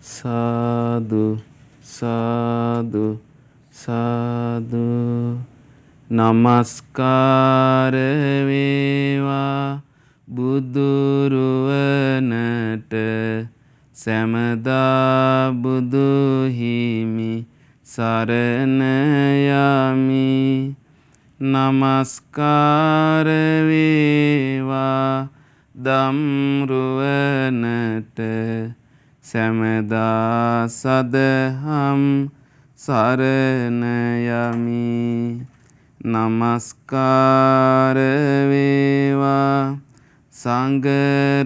සාදු සාදු සාදු නමස්කාර වේවා බුදුරුවනට සැමදා බුදු හිමි සරණ යමි නමස්කාර වේවා ධම්රුවනට සැමදා සදහම් සරණ යමි නමස්කාර වේවා සංඝරුවනට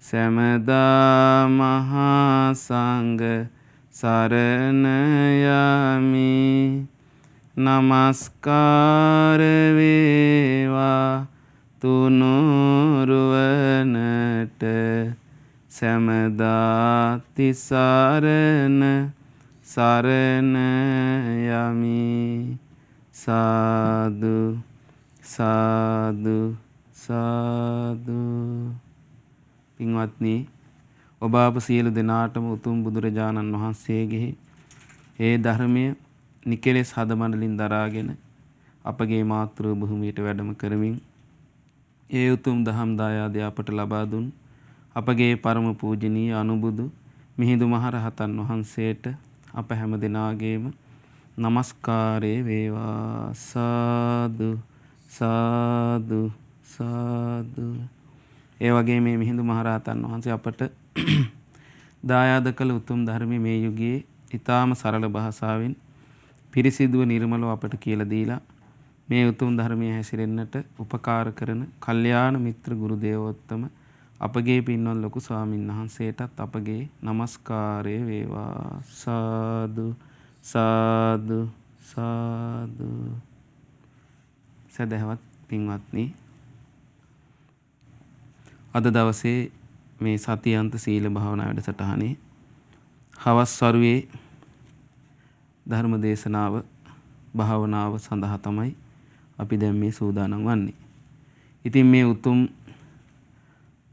සැමදා මහා සංඝ සරණ යමි නමස්කාර වේවා තුනුරුවනට සැමදා තිසරණ සරණ යමි සාදු සාදු සාදු. පින්වත්නි, ඔබ අප සියලු දෙනාටම උතුම් බුදුරජාණන් වහන්සේගේ ඒ ධර්මය නිකලෙස් හදමඬලින් දරාගෙන අපගේ මාතෘ භූමියට වැඩම කරමින් ඒ උතුම් දහම් දායාදය අපට ලබා දුන් අපගේ පරම පූජනීය අනුබුදු මිහිඳු මහරහතන් වහන්සේට අප හැම දෙනාගේම නමස්කාරය වේවා. සාදු සාදු සාදු. ඒ වගේ මේ මිහිඳු මහරහතන් වහන්සේ අපට දායාද කළ උතුම් ධර්මයේ මේ යුගයේ ඊටාම සරල භාෂාවෙන් පිරිසිදුව නිර්මලව අපට කියලා දීලා මේ උතුම් ධර්මයේ හැසිරෙන්නට උපකාර කරන කල්යාණ මිත්‍ර ගුරු දේවෝත්තම අපගේ පින්වත් ලොකු ස්වාමීන් වහන්සේටත් අපගේ নমස්කාරය වේවා. සාදු සාදු සාදු. සදහවත් පින්වත්නි, අද දවසේ මේ සතියන්ත සීල භාවනා වැඩසටහනේ හවස් වරුවේ ධර්ම දේශනාව භාවනාව සඳහා තමයි අපි දැන් මේ සූදානම් වන්නේ. ඉතින් මේ උතුම්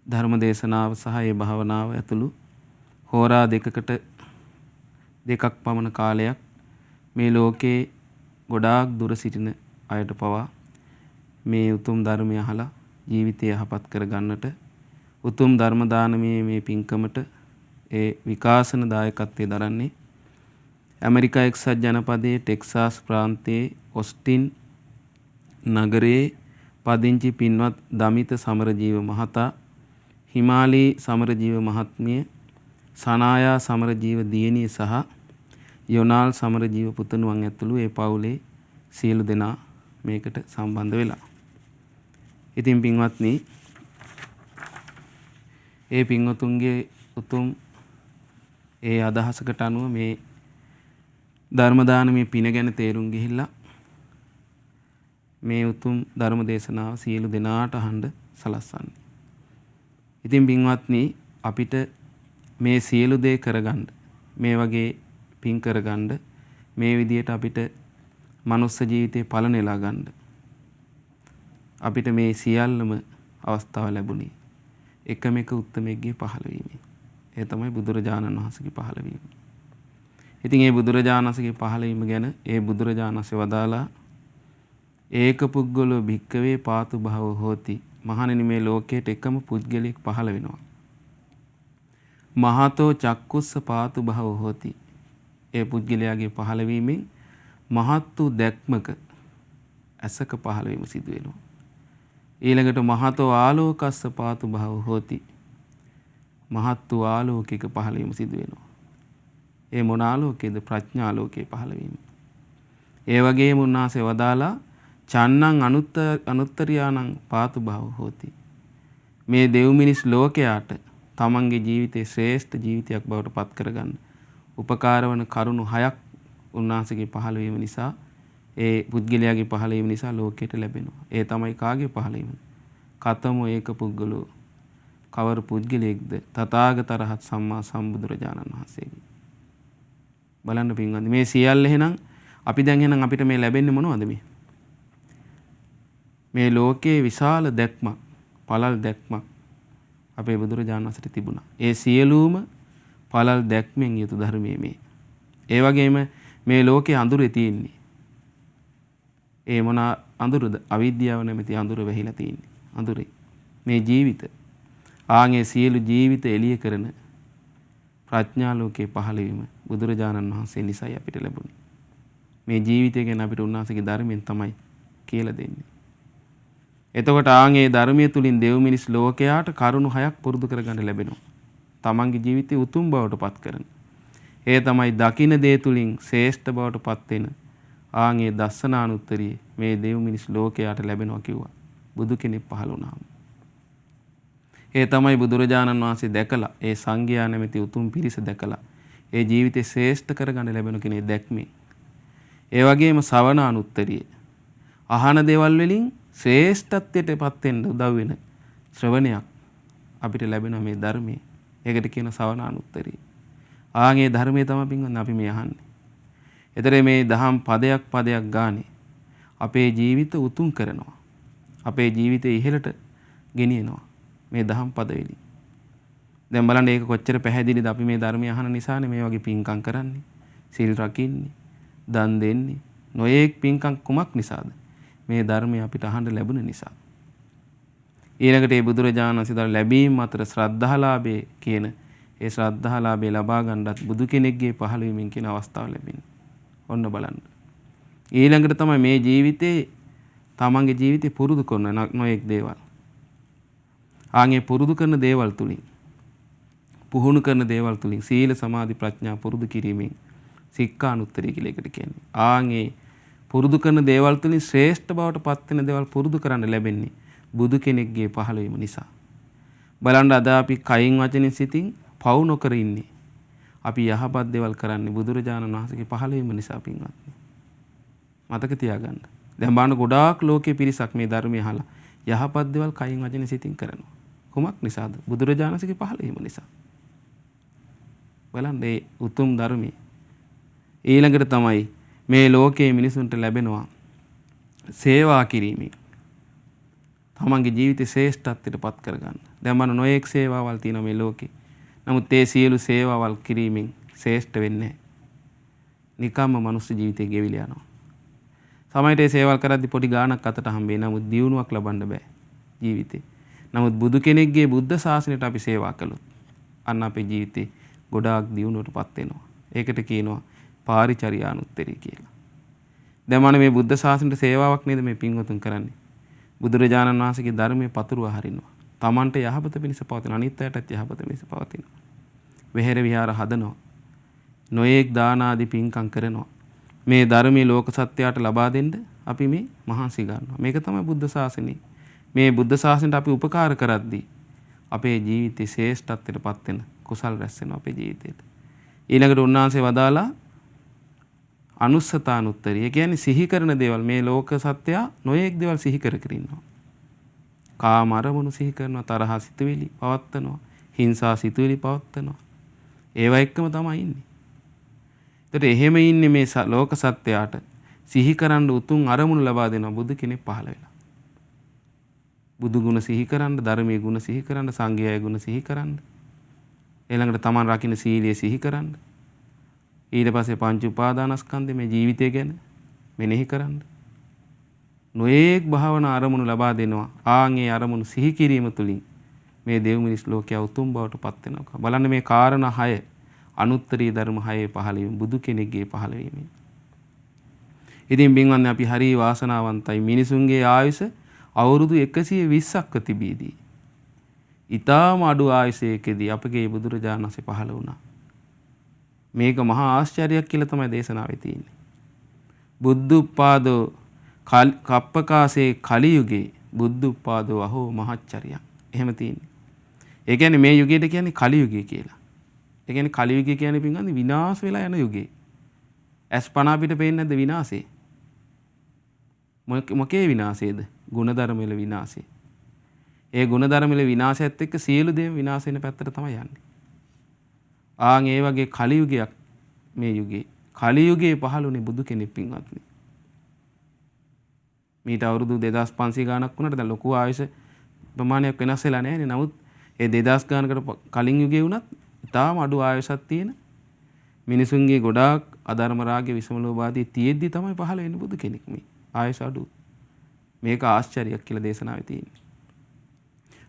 ධර්ම දේශනාව සහ ඒ භාවනාව ඇතුළු හෝරා දෙකක් පමණ කාලයක් මේ ලෝකේ ගොඩාක් දුර සිටින අයට පවා මේ උතුම් ධර්මය අහලා ජීවිතය යහපත් කරගන්නට උතුම් ධර්ම දානමය මේ පින්කමට ඒ විකාශන දායකත්වයේ දරන්නේ ඇමරිකා එක්සත් ජනපදයේ ටෙක්සාස් ප්‍රාන්තයේ ඔස්ටින් නගරයේ පදිංචි පින්වත් දමිත සමරජීව මහතා, හිමාලී සමරජීව මහත්මිය, සනායා සමරජීව දියණිය සහ යොනාල් සමරජීව පුතණුවන් ඇතුළු ඒ පවුලේ සියලු දෙනා මේකට සම්බන්ධ වෙලා. ඉතින් පින්වත්නි, ඒ පින්වතුන්ගේ උතුම් ඒ අදහසකට අනුව මේ ධර්ම දානමය පින ගැන තේරුම් ගිහිල්ලා මේ උතුම් ධර්ම දේශනාව සියලු දෙනාට අහන්න සලස්වන්නේ. ඉතින් පින්වත්නි, අපිට මේ සියලු දේ කරගන්න, මේ වගේ පින් කරගන්න, මේ විදියට අපිට මනුස්ස ජීවිතේ පල නෙලා ගන්න අපිට මේ සියල්ලම අවස්ථාව ලැබුණේ එකම එක උත්තමයෙක්ගේ පහළවීමෙන්. ඒ තමයි බුදුරජාණන් වහන්සේගේ පහළවීම. ඉතින් මේ බුදුරජාණන් වහන්සේගේ පහළවීම ගැන ඒ බුදුරජාණන් වහන්සේ වදාලා ඒක පුද්ගලෝ භික්කවේ පාතු භව හෝති. මහණෙනි, මේ ලෝකයට එකම පුද්ගලයෙක් පහළ වෙනවා. මහතෝ චක්කුස්ස පාතු භව හෝති. ඒ පුද්ගලයාගේ පහළවීමෙන් මහත් වූ දැක්මක ඇසක පහළවීම සිදු වෙනවා. ඊළඟට මහතෝ ආලෝකස්ස පාතු භව හෝති. මහත් වූ ආලෝකයක පහළවීම සිදු වෙනවා. ඒ මොන ආලෝකයේද? ප්‍රඥාලෝකයේ පහළවීම. ඒ වගේම උන්වහන්සේ වදාලා චන්නං අනුත්තරියාණං පාතු භව හෝති. මේ දෙව් මිනිස් ලෝකයාට තමන්ගේ ජීවිතයේ ශ්‍රේෂ්ඨ ජීවිතයක් බවට පත් කරගන්න උපකාර වන කරුණු 6ක් උන්වහන්සේගේ පහළවීම නිසා, ඒ පුද්ගලයාගේ පහළවීම නිසා ලෝකයට ලැබෙනවා. ඒ තමයි කාගේ පහළවීම? කතමෝ ඒක පුද්ගලෝ. කවර පුද්ගලයෙක්ද? තථාගත රහත් සම්මා සම්බුදුරජාණන් වහන්සේගේ. බලන්න පින්වත්නි, මේ සියල්ල එහෙනම් අපි දැන් එහෙනම් අපිට මේ ලැබෙන්නේ මොනවද? මේ ලෝකයේ විශාල දැක්මක්, පළල් දැක්මක් අපේ බුදුරජාණන් වහන්සේට තිබුණා. ඒ සියලුම පළල් දැක්මෙන් යුතු ධර්මයේ මේ. ඒ වගේම මේ ලෝකේ අඳුරේ තියෙන්නේ. ඒ මොන අඳුරද? අවිද්‍යාව නැමැති අඳුර වැහිලා තියෙන්නේ. අඳුරේ. මේ ජීවිත. ආන්ගේ සියලු ජීවිත එළිය කරන ප්‍රඥා ලෝකේ පහළ වීම බුදුරජාණන් වහන්සේ නිසයි අපිට ලැබුණේ. මේ ජීවිතය ගැන අපිට උන්වහන්සේගේ ධර්මයෙන් තමයි කියලා දෙන්නේ. එතකොට ආන්ගේ ධර්මයේ තුලින් දෙව් මිනිස් ලෝකයාට කරුණු 6ක් පුරුදු කරගන්න ලැබෙනවා. තමන්ගේ ජීවිතේ උතුම් බවට පත් කරන. ඒ තමයි දකින දේ තුලින් ශ්‍රේෂ්ඨ බවට පත් වෙන ආන්ගේ දස්සනානුත්තරිය මේ දෙව් මිනිස් ලෝකයාට ලැබෙනවා කිව්වා. බුදු කෙනෙක් පහළ වුණාම. ඒ තමයි බුදුරජාණන් වහන්සේ දැකලා ඒ සංඝයා නැමැති උතුම් පිරිස දැකලා ඒ ජීවිතේ ශ්‍රේෂ්ඨ කරගන්න ලැබෙන කෙනේ දැක්මේ. ඒ වගේම ශ්‍රවණානුත්තරිය අහන දේවල් වලින් ශ්‍රේෂ්ඨත්වයටපත් වෙන්න උදව් වෙන ශ්‍රවණයක් අපිට ලැබෙන මේ ධර්මයේ. ඒකට කියන ශ්‍රවණානුත්තරිය. ආන්ගේ ධර්මයේ තමයි පින්වත්නි අපි මේ අහන්නේ. ඒතර මේ දහම් පදයක් පදයක් ගානේ අපේ ජීවිත උතුම් කරනවා. අපේ ජීවිතේ ඉහළට ගෙනියනවා. මේ දහම් පද වලින්. දැන් බලන්න ඒක කොච්චර පැහැදිලිද අපි මේ ධර්මය අහන නිසානේ මේ වගේ පින්කම් කරන්නේ. සිල් රකින්නේ, දන් දෙන්නේ. නොයේක් පින්කම් කුමක් නිසාද? මේ ධර්මය අපිට අහන්න ලැබුණ නිසා. ඊළඟට මේ බුදුරජාණන් වහන්සේ ලැබීම අතර ශ්‍රද්ධාලාභය කියන ඒ ශ්‍රද්ධාලාභය ලබා ගන්නත් බුදු කෙනෙක්ගේ පහළ වීමෙන් කියන අවස්ථාව ලැබෙන්නේ. ඔන්න බලන්න. ඊළඟට තමයි මේ ජීවිතේ තමන්ගේ ජීවිතේ පුරුදු කරන නොයෙක් දේවල්. ආන්ගේ පුරුදු කරන දේවල් තුලින් පුහුණු කරන දේවල් තුලින් සීල සමාධි ප්‍රඥා පුරුදු කිරීමෙන් සික්ඛානුත්තරිය කියලා එකට කියන්නේ. ආන්ගේ පුරුදු කරන දේවල් තුලින් ශ්‍රේෂ්ඨ බවට පත් වෙන දේවල් පුරුදු කරන්න ලැබෙන්නේ බුදු කෙනෙක්ගේ පහළ වීම නිසා. බලන්න අද අපි කයින් වචනෙන් සිතින් පව් නොකර ඉන්නේ. අපි යහපත් දේවල් කරන්නේ බුදුරජාණන් වහන්සේගේ පහළ වීම නිසා පින්වත්නි. මතක තියාගන්න. දැන් බලන්න ගොඩාක් ලෝකයේ පිරිසක් මේ ධර්මය අහලා යහපත් දේවල් කයින් වචනෙන් සිතින් කරනවා. කුමක් නිසාද? බුදුරජාණන් වහන්සේගේ පහළ වීම නිසා. බලන්න මේ උතුම් ධර්මයේ ඊළඟට තමයි මේ ලෝකයේ මිනිසුන්ට ලැබෙනවා සේවා කිරීමෙන් තමන්ගේ ජීවිතේ ශ්‍රේෂ්ඨත්වයට පත් කරගන්න. දැන් මම නොයෙක් සේවාවල් තියෙනවා මේ ලෝකේ. නමුත් ඒ සියලු සේවාවල් කිරීමෙන් ශ්‍රේෂ්ඨ වෙන්නේ නැහැ. නිකම්ම මනුස්ස ජීවිතේ ගෙවිලා යනවා. සමහරට ඒ සේවල් කරද්දී පොඩි ගාණක් අතට හම්බෙයි. නමුත් දියුණුවක් ලබන්න බෑ ජීවිතේ. නමුත් බුදු කෙනෙක්ගේ බුද්ධ ශාසනයට අපි සේවා කළොත් අන්න අපේ ජීවිතේ ගොඩාක් දියුණුවටපත් වෙනවා. ඒකට කියනවා පාරිචර්යානුත්තරිය කියලා. දැන් මම මේ බුද්ධ ශාසනයට සේවාවක් නේද මේ පින්වතුන් කරන්නේ. බුදුරජාණන් වහන්සේගේ ධර්මයේ පතුරුව හරිනවා. තමන්ට යහපත පිණිස පවතින අනිත් අයටත් යහපත පිණිස පවතිනවා. වෙහෙර විහාර හදනවා. නොයේක් දාන ආදී පින්කම් කරනවා. මේ ධර්මයේ ලෝක සත්‍යයට ලබා දෙන්න අපි මේ මහන්සි ගන්නවා. මේක තමයි බුද්ධ ශාසනය. මේ බුද්ධ ශාසනයට අපි උපකාර කරද්දී අපේ ජීවිතේ ශ්‍රේෂ්ඨත්වයටපත් වෙන කුසල් රැස් වෙනවා අපේ ජීවිතේට. ඊළඟට උන්වහන්සේ වදාලා අනුස්සතානුත්තරිය කියන්නේ සිහි කරන දේවල් මේ ලෝක සත්‍යය නොයේක් දේවල් සිහි කර කර ඉන්නවා. කාම අරමුණු සිහි කරනවා, තරහ සිතුවිලි පවත්නවා, හිංසා සිතුවිලි පවත්නවා. ඒවා එක්කම තමයි ඉන්නේ. ඒතට එහෙම ඉන්නේ මේ ලෝක සත්‍යයට සිහි කරන්න උතුම් අරමුණු ලබා දෙනවා බුදු කෙනෙක් පහළ වෙලා. බුදු ගුණ සිහි කරන්න, ධර්මයේ ගුණ සිහි කරන්න, සංඝයාගේ ගුණ සිහි කරන්න. ඊළඟට තමන් රකින්න සීලය සිහි කරන්න. ඊට පස්සේ පංච උපාදානස්කන්ධය මේ ජීවිතය ගැන මෙනෙහි කරන්න. නොයේක් භාවනා අරමුණු ලබා දෙනවා. ආන්ගේ අරමුණු සිහි කිරීම තුළින් මේ දෙව් මිනිස් ලෝකයා උතුම් බවට පත් වෙනවා. බලන්න මේ කාරණා 6 අනුත්තරීය ධර්ම 6 පහළ වීම බුදු කෙනෙක්ගේ පහළ වීම. ඉතින් බින්වන්නේ අපි හරි වාසනාවන්තයි. මිනිසුන්ගේ ආයුෂ අවුරුදු 120ක්ව තිබීදී ඊටාම අඩු ආයුෂයකදී අපගේ බුදුරජාණන් වහන්සේ පහළ වුණා. මේක මහා ආශ්චර්යයක් කියලා තමයි දේශනාවේ තියෙන්නේ. බුද්ධෝත්පාදෝ කප්පකාසේ කලියුගේ බුද්ධෝත්පාදෝ අහෝ මහච්චරියක්. එහෙම තියෙන්නේ. ඒ කියන්නේ මේ යුගයට කියන්නේ කලියුගය කියලා. ඒ කියන්නේ කලියුගය කියන්නේ පින්වන්දි විනාශ වෙලා යන යුගය. අස්පන අපිට පේන්නේ නැද්ද විනාශේ? මොකේ විනාශයේද? ගුණධර්ම වල විනාශය. ඒ ගුණධර්ම වල විනාශයත් එක්ක සියලු දේ විනාශ වෙන පැත්තට තමයි යන්නේ. ආන් ඒ වගේ කලියුගයක් මේ යුගයේ. කලියුගයේ පහළුනේ බුදු කෙනෙක් පින්වත්නි. මීට අවුරුදු 2500 ගාණක් වුණාට දැන් ලොකු ආයුෂ ප්‍රමාණයක් වෙනස් වෙලා නැහැ නේ. නමුත් ඒ 2000 ගානකට කලින් යුගයේ වුණත් ඉතාම අඩු ආයසක් තියෙන මිනිසුන්ගේ ගොඩාක් අධර්ම රාගයේ විසම ලෝභාදී තියෙද්දි තමයි පහළ වෙන්නේ බුදු කෙනෙක් මේ ආයස අඩු. මේක ආශ්චර්යයක් කියලා දේශනාවේ තියෙන්නේ.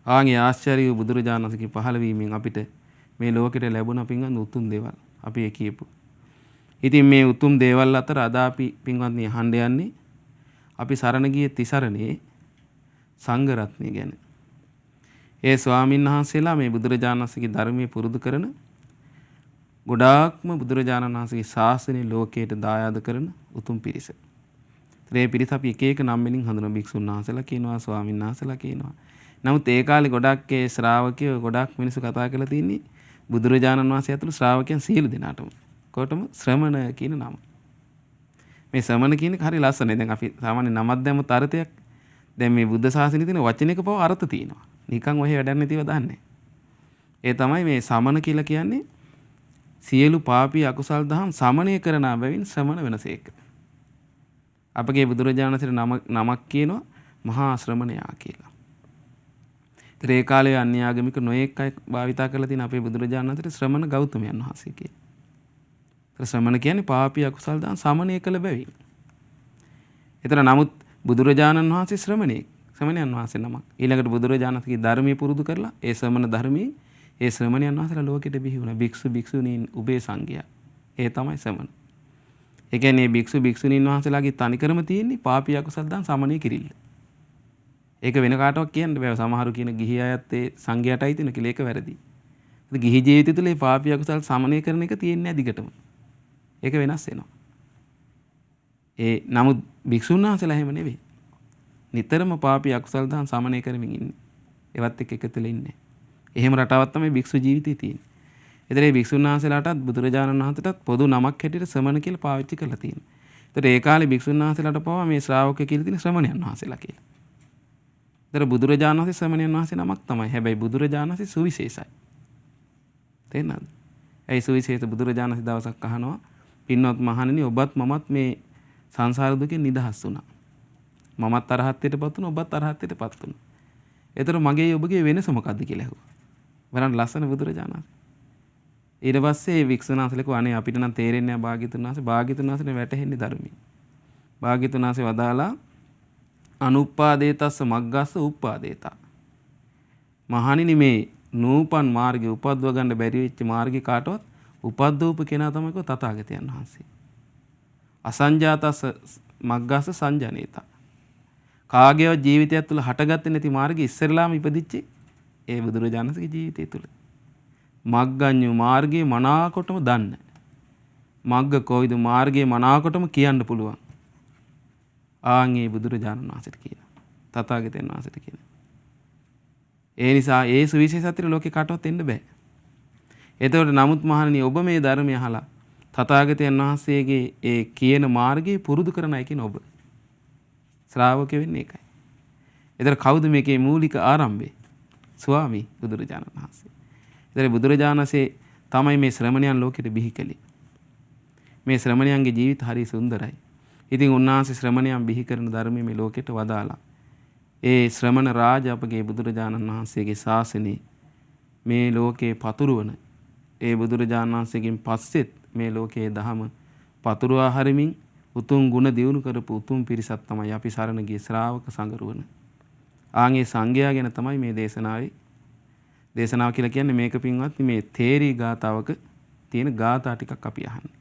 ආන්ගේ ආශ්චර්ය බුදුරජාණන් වහන්සේගේ පහළ වීමෙන් අපිට මේ ලෝකෙට ලැබුණ පින්වත් උතුම් දේවල් අපි ඒ කියපු. ඉතින් මේ උතුම් දේවල් අතර අද අපි පින්වත්නි අහන්න යන්නේ අපි සරණ ගියේ තිසරණේ සංඝ රත්නය ගැන. ඒ ස්වාමීන් වහන්සේලා මේ බුදුරජාණන් වහන්සේගේ ධර්මයේ පුරුදු කරන ගොඩාක්ම බුදුරජාණන් වහන්සේගේ ශාසනය ලෝකයට දායාද කරන උතුම් පිරිස. ඒ පිරිස අපි එක එක නම් වලින් හඳුනන භික්ෂුන් වහන්සේලා කියනවා ස්වාමීන් වහන්සේලා කියනවා. නමුත් ඒ කාලේ ගොඩක් ඒ ශ්‍රාවකයෝ ගොඩක් මිනිස්සු කතා කරලා තින්නේ බුදුරජාණන් වහන්සේ ඇතුළු ශ්‍රාවකයන් සියලු දෙනාටම. කොටම ශ්‍රමණ කියන නම. මේ ශ්‍රමණ කියන එක හරි ලස්සනයි. දැන් අපි සාමාන්‍ය නමක් දැම්මත් අර්ථයක් දැන් මේ බුද්ධ ශාසනයේ තියෙන වචනයක පව අර්ථ තියෙනවා. නිකන් ඔහෙ වැඩක් නැතිව දාන්නේ. ඒ තමයි මේ සමන කියලා කියන්නේ සියලු පාපී අකුසල් දහම් සමනය කරන බැවින් ශ්‍රමණ වෙනසේක. අපගේ බුදුරජාණන් වහන්සේ නමක් කියනවා මහා ශ්‍රමණයා කියලා. ඒ කාලේ අන්‍යාගමික නොයෙක් අය භාවිතා කරලා තියෙන අපේ බුදුරජාණන් වහන්සේ ශ්‍රමණ ගෞතමයන් වහන්සේ කියලා. ශ්‍රමණ කියන්නේ පාපී අකුසල් දහම් සමනය කළ බැවින්. ඒතර නමුත් බුදුරජාණන් වහන්සේ ශ්‍රමණයන් වහන්සේ නමක්. ඊළඟට බුදුරජාණන් වහන්සේගේ ධර්මයේ පුරුදු කරලා ඒ ශ්‍රමණ ධර්මයේ ඒ ශ්‍රමණයන් වහන්සේලා ලෝකෙට බිහි වුණා. භික්ෂු භික්ෂුණීන් උභය සංඝයා. ඒ තමයි ශ්‍රමණ. ඒ කියන්නේ භික්ෂු භික්ෂුණීන් වහන්සේලාගේ තනිකරම තියෙන්නේ පාපී අකුසල් දහම් සමනය කිරිල්ල. ඒක වෙන කාටවත් කියන්න බෑ. සමහරු කියන ගිහි අයත් ඒ සංඝයාටයි තියෙන කියලා ඒක වැරදි. ගිහි ජීවිතය තුළ මේ පාපී අකුසල් සමනය කරන එක තියෙන්නේ නැහැ දිගටම. ඒක වෙනස් වෙනවා. ඒ නමුත් භික්ෂුන් වහන්සේලා එහෙම නෙවෙයි. නිතරම පාපී අකුසල් දහම් සමනය කරමින් ඉන්නේ. ඒවත් එක්ක එකතුලා ඉන්නේ. එහෙම රටාවක් තමයි භික්ෂු ජීවිතේ තියෙන්නේ. ඒතර මේ භික්ෂුන් වහන්සේලාටත් බුදුරජාණන් වහන්සේටත් පොදු නමක් හැටියට ශ්‍රමණ කියලා පාවිච්චි කරලා තියෙනවා. ඒතර ඒ කාලේ භික්ෂුන් වහන්සේලාට පවා මේ ශ්‍රාවකයෝ කියලා තියෙන ශ්‍රමණයන් වහන්සේලා කියලා. ඒතර බුදුරජාණන් වහන්සේ ශ්‍රමණයන් වහන්සේ නමක් තමයි. හැබැයි බුදුරජාණන් වහන්සේ සුවිශේෂයි. තේරෙනවද? ඒ සුවිශේෂ බුදුරජාණන් වහන්සේ දවසක් අහනවා පින්වත් මහණෙනි ඔබත් මමත් මේ සංසාර දුකෙන් නිදහස් වුණා. මමත් අරහත්ත්වයටපත් වුණා ඔබත් අරහත්ත්වයටපත් වුණා. ඒතර මගේ ඔබගේ වෙනස මොකද්ද කියලා ඇහුවා. වරන් ලස්සන බුදුරජාණන්. ඊට පස්සේ වික්ෂුන් වහන්සේලා කිව්වා අනේ අපිට නම් තේරෙන්නේ නැහැ භාග්‍යතුන් වහන්සේ. භාග්‍යතුන් වහන්සේ වැටහෙන්නේ ධර්මයෙන්. භාග්‍යතුන් වහන්සේ වදාලා අනුප්පාදේතස්ස මග්ගස්ස උප්පාදේතා. මහණෙනි මේ නූපන් මාර්ගේ උපද්දව ගන්න බැරි වෙච්ච මාර්ගේ කාටවත් උපද්දවපු කෙනා තමයි තථාගතයන් වහන්සේ. අසංජාතස්ස මග්ගස්ස සංජනේතා. කාගේවත් ජීවිතය තුළ හටගත්තේ නැති මාර්ගය ඉස්සරලාම ඉපදිච්ච ඒ බුදුරජාණන්සේගේ ජීවිතය තුළ. මග්ගඤ්ඤු මාර්ගයේ මනාකොටම දන්න. මග්ග කොයිද මාර්ගයේ මනාකොටම කියන්න පුළුවන්. ආන්ගේ බුදුරජාණන් වහන්සේට කියනවා. තථාගතයන් වහන්සේට කියනවා. ඒ නිසා ඒ සුවිශේෂත්වය ලෝකේ කාටවත් එන්න බෑ. එතකොට නමුත් මහණනි ඔබ මේ ධර්මය අහලා තථාගතයන් වහන්සේගේ ඒ කියන මාර්ගයේ පුරුදු කරන අය කියන ඔබ ශ්‍රාවකෙ වෙන්නේ ඒකයි. ඒතර කවුද මේකේ මූලික ආරම්භය? ස්වාමී බුදුරජාණන් වහන්සේ. ඒතර බුදුරජාණන් වහන්සේ තමයි මේ ශ්‍රමණයන් ලෝකෙට බිහි කළේ. මේ ශ්‍රමණයන්ගේ ජීවිත හරි සුන්දරයි. ඉතින් උන්වහන්සේ ශ්‍රමණයන් බිහි කරන ධර්මයේ මේ ලෝකෙට වදාලා. ඒ ශ්‍රමණ රාජ අපගේ බුදුරජාණන් වහන්සේගේ ශාසනයේ මේ ලෝකේ පතුරවන ඒ බුදුරජාණන් වහන්සේගෙන් පස්සෙත් මේ ලෝකයේ දහම පතුරවා හරිමින් උතුම් ගුණ දියුණු කරපු උතුම් පිරිසක් තමයි අපි සරණ ගිය ශ්‍රාවක සංගරුවන. ආන්ගේ සංඝයා ගැන තමයි මේ දේශනාව කියලා කියන්නේ මේක පින්වත් මේ තේරී ගාතාවක තියෙන ගාථා ටිකක් අපි අහන්නේ.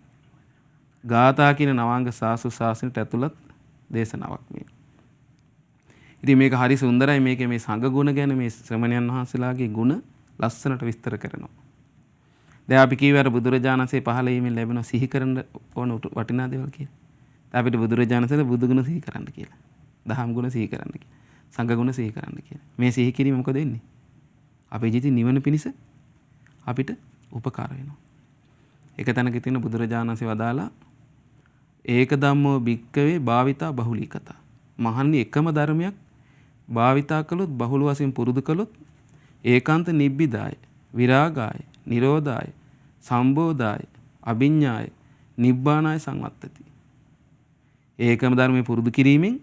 ගාථා කියන නවාංග සාසු ශාසනයට ඇතුළත් දේශනාවක් මේ. ඉතින් මේක හරි සුන්දරයි. මේකේ මේ සංඝ ගුණ ගැන මේ ශ්‍රමණයන් වහන්සේලාගේ ගුණ ලස්සනට විස්තර කරනවා. දැන් අපි කියවර බුදුරජාණන්සේ පහළ වීමෙන් ලැබෙන සිහි කරන්න ඕන වටිනා දේවල් කියලා. අපිට බුදුරජාණන්සේලා බුදු ගුණ සිහි කරන්න කියලා. දහම් ගුණ සිහි කරන්න කියලා. සංඝ ගුණ සිහි කරන්න කියලා. මේ සිහි කිරීම මොකද වෙන්නේ? අපේ ජීවිතේ නිවන පිණිස අපිට උපකාර වෙනවා. එක තැනක තියෙන බුදුරජාණන්සේ වදාලා ඒක ධම්මෝ භික්කවේ භාවිතා බහුලීකතා. මහන්නේ එකම ධර්මයක් භාවිතා කළොත් බහුල වශයෙන් පුරුදු කළොත් ඒකාන්ත නිබ්බිදාය, විරාගාය, නිරෝධාය, සම්බෝධාය, අභිඤ්ඤාය, නිබ්බානාය සංවත්තති. ඒකම ධර්මයේ පුරුදු කිරීමෙන්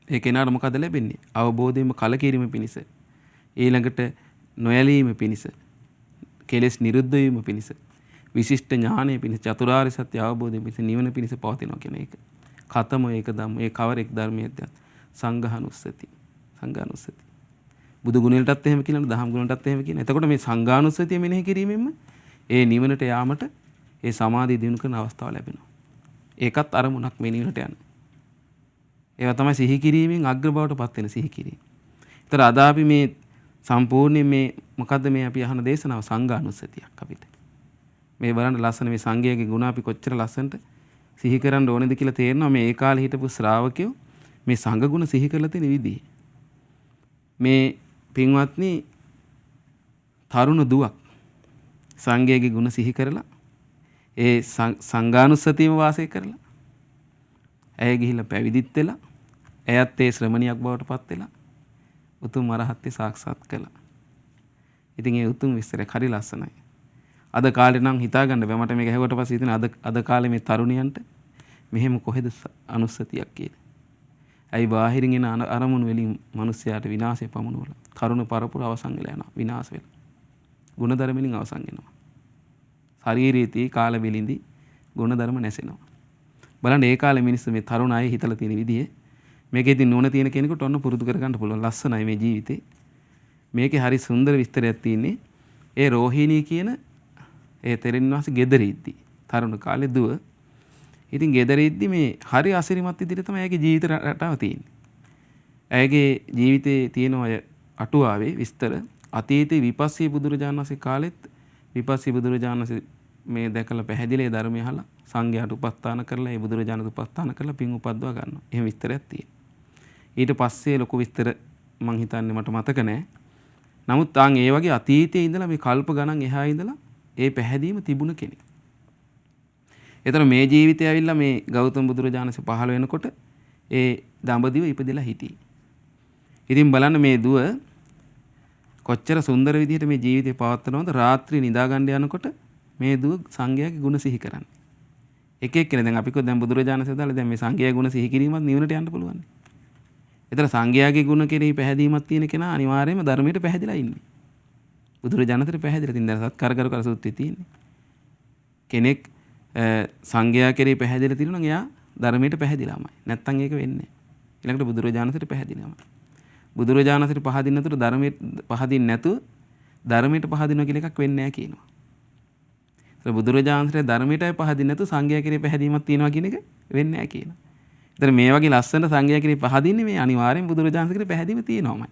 ඒ කෙනාට මොකද ලැබෙන්නේ? අවබෝධයෙන්ම කලකිරීම පිණිස. ඊළඟට නොයැලීම පිණිස කෙලෙස් නිරුද්ධ වීම පිණිස විශිෂ්ට ඥානය පිණිස චතුරාර්ය සත්‍ය අවබෝධය පිණිස නිවන පිණිස පවතිනවා කියන එක. කතම ඒක ධම්ම ඒ කවරෙක් ධර්මයේද සංඝානුස්සති. සංඝානුස්සති. බුදු ගුණයටත් එහෙම කියනවා දහම් ගුණයටත් එහෙම කියනවා. එතකොට මේ සංඝානුස්සතිය මෙනෙහි කිරීමෙන්ම ඒ නිවනට යාමට ඒ සමාධිය දිනු කරන අවස්ථාව ලැබෙනවා. ඒකත් අරමුණක් මේ නිවනට යන. ඒවා තමයි සිහි කිරීමෙන් අග්‍ර බවට පත් වෙන සිහි කිරීම. ඒතර අද අපි මේ සම්පූර්ණයෙන් මේ මොකද්ද මේ අපි අහන දේශනාව සංඝානුස්සතියක් අපිට. මේ බලන්න ලස්සන මේ සංඝයාගේ ගුණ අපි කොච්චර ලස්සනට සිහි කරන්න ඕනේද කියලා තේරෙනවා මේ ඒ කාලේ හිටපු ශ්‍රාවකයෝ මේ සංඝ ගුණ සිහි කරලා තියෙන විදිහ. මේ පින්වත්නි තරුණ දුවක් සංඝයාගේ ගුණ සිහි කරලා ඒ සංඝානුස්සතියම වාසය කරලා ඇය ගිහිල්ලා පැවිදිත් වෙලා එයත් ඒ ශ්‍රමණියක් බවට පත් වෙලා උතුම් අරහත්ත්‍ය සාක්ෂාත් කළා. ඉතින් ඒ උතුම් විස්තරය හරි ලස්සනයි. අද කාලේ නම් හිතා ගන්න බෑ මට මේක ඇහුවට පස්සේ හිතෙන අද කාලේ මේ තරුණියන්ට මෙහෙම කොහෙද අනුස්සතියක් කියලා. ඇයි බාහිරින් එන අරමුණු වලින් මිනිස්යාට විනාශය පමුණුවලා කරුණ පරපුර අවසන් වෙලා යනවා විනාශ වෙලා. ගුණධර්ම වලින් අවසන් වෙනවා. ශාරීරිකී කාල වලින්දී ගුණධර්ම නැසෙනවා. බලන්න ඒ කාලේ මිනිස්සු මේ තරුණ අය හිතලා තියෙන විදිය මේකේ ඉතින් නුවණ තියෙන කෙනෙකුට ඔන්න පුරුදු කර ගන්න පුළුවන්. ලස්සනයි මේ ජීවිතේ. මේකේ හරි සුන්දර විස්තරයක් තියෙන්නේ. ඒ රෝහිණී කියන ඒ තෙරින් වාසී ගෙදරිද්දි තරුණ කාලේ දුව. ඉතින් ගෙදරිද්දි මේ හරි අසිරිමත් විදිහට තමයි ඇගේ ජීවිත රටාව තියෙන්නේ. ඇගේ ජීවිතේ තියෙන අය අටුවාවේ විස්තර අතීතේ විපස්සී බුදුරජාණන් වහන්සේ කාලෙත් විපස්සී බුදුරජාණන් වහන්සේ මේ දැකලා පැහැදිලි ධර්මය අහලා සංඝයාට උපස්ථාන කරලා ඒ බුදුරජාණන් උපස්ථාන කරලා පින් උපද්දවා ගන්නවා. එහෙම විස්තරයක් තියෙනවා. ඊට පස්සේ ලොකු විස්තර මං හිතන්නේ මට මතක නැහැ. නමුත් තාන් ඒ වගේ අතීතයේ ඉඳලා මේ කල්ප ගණන් එහා ඉඳලා ඒ පැහැදීම තිබුණ කෙනෙක්. ඒතර මේ ජීවිතය ඇවිල්ලා මේ ගෞතම බුදුරජාණන්සේ පහළ වෙනකොට ඒ දඹදිව ඉපදෙලා හිටියේ. ඉතින් බලන්න මේ දුව කොච්චර සුන්දර විදිහට මේ ජීවිතේ පවත්වනවද රාත්‍රී නිදා ගන්න යනකොට මේ දුව සංඝයාගේ ගුණ සිහි කරන්නේ. එක එක්කෙනා දැන් අපි කො දැන් බුදුරජාණන්සේ දාලා දැන් මේ සංඝයාගේ ගුණ සිහි කිරීමත් නිවනට යන්න පුළුවන්. ඒතර සංඝයාගේ ගුණ කෙරෙහි පැහැදීමක් තියෙන කෙනා අනිවාර්යයෙන්ම ධර්මයට පැහැදිලා ඉන්නේ. බුදුරජාණන්තර පැහැදිලා තින් දැන් සත්කාරකරු කර සූත්‍රයේ තියෙන්නේ. කෙනෙක් සංඝයා කෙරෙහි පැහැදිලා තියෙනවා නම් එයා ධර්මයට පැහැදිලාමයි. නැත්තම් ඒක වෙන්නේ නැහැ. ඊළඟට බුදුරජාණන්තර පැහැදිලාමයි. බුදුරජාණන්තර පහදින්න නැතුව ධර්මයට පහදින්න නැතුව ධර්මයට පහදිනවා කියලා එකක් වෙන්නේ නැහැ කියනවා. ඒතර බුදුරජාණන්තර ධර්මයටයි පහදින්න නැතුව සංඝයා කෙරෙහි පැහැදීමක් තියෙනවා කියන එක වෙන්නේ නැහැ කියනවා. ඒතර මේ වගේ ලස්සන සංඝයා කෙරෙහි පහදින්නේ මේ අනිවාර්යෙන් බුදුරජාණන් කෙරෙහි පැහැදීම තියෙනවාමයි.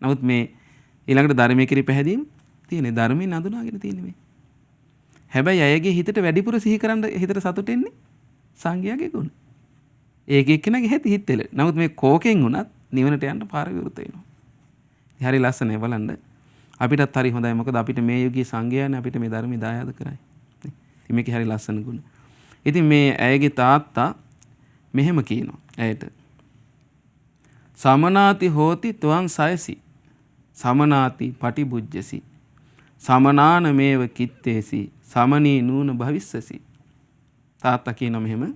නමුත් මේ ඊළඟට ධර්මයේ කෙරෙහි පැහැදීම තියෙන්නේ ධර්මයෙන් අඳුනාගෙන තියෙන්නේ මේ. හැබැයි අයගේ හිතට වැඩිපුර සිහි කරන්න හිතට සතුට එන්නේ සංඝයාගේ ගුණ. ඒක එක්කෙනාගේ හිත හිතෙල. නමුත් මේ කෝකෙන් වුණත් නිවනට යන්න පාර විවෘත වෙනවා. හරි ලස්සනයි බලන්න. අපිටත් හරි හොඳයි මොකද අපිට මේ යුගයේ සංඝයානේ අපිට මේ ධර්මය දායාද කරයි. ඉතින් මේකේ හරි ලස්සන ගුණ. ඉතින් මේ ඇයගේ තාත්තා මෙහෙම කියනවා ඇයට. සමනාති හෝති ත්වං සයසි. සමනාති පටිබුජ්ජසි. සමනාන මේව කිත්තේසි. සමනී නූන භවිස්සසි. තාත්තා කියනවා මෙහෙම.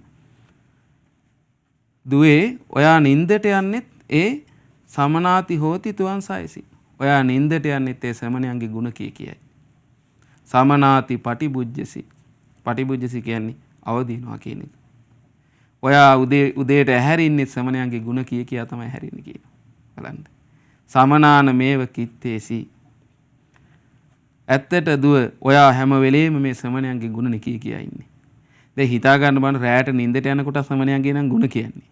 දුවේ ඔයා නින්දට යන්නෙත් ඒ සමනාති හෝති ත්වං සයසි. ඔයා නින්දට යන්නෙත් ඒ ශ්‍රමණයන්ගේ ගුණ කියයි. සමනාති පටිබුජ්ජසි. පටිබුජ්ජසි කියන්නේ අවදිනවා කියන එක. ඔයා උදේට ඇහැරින්නේ ශ්‍රමණයන්ගේ ගුණ කියා තමයි ඇහැරින්නේ කියනවා. බලන්න. සමනාන මේව කිත්තේසි. ඇත්තට දුව ඔයා හැම වෙලේම මේ ශ්‍රමණයන්ගේ ගුණ කියා ඉන්නේ. දැන් හිතා ගන්න බලන්න රැයට නින්දට යනකොට ශ්‍රමණයන්ගේ නම් ගුණ කියන්නේ.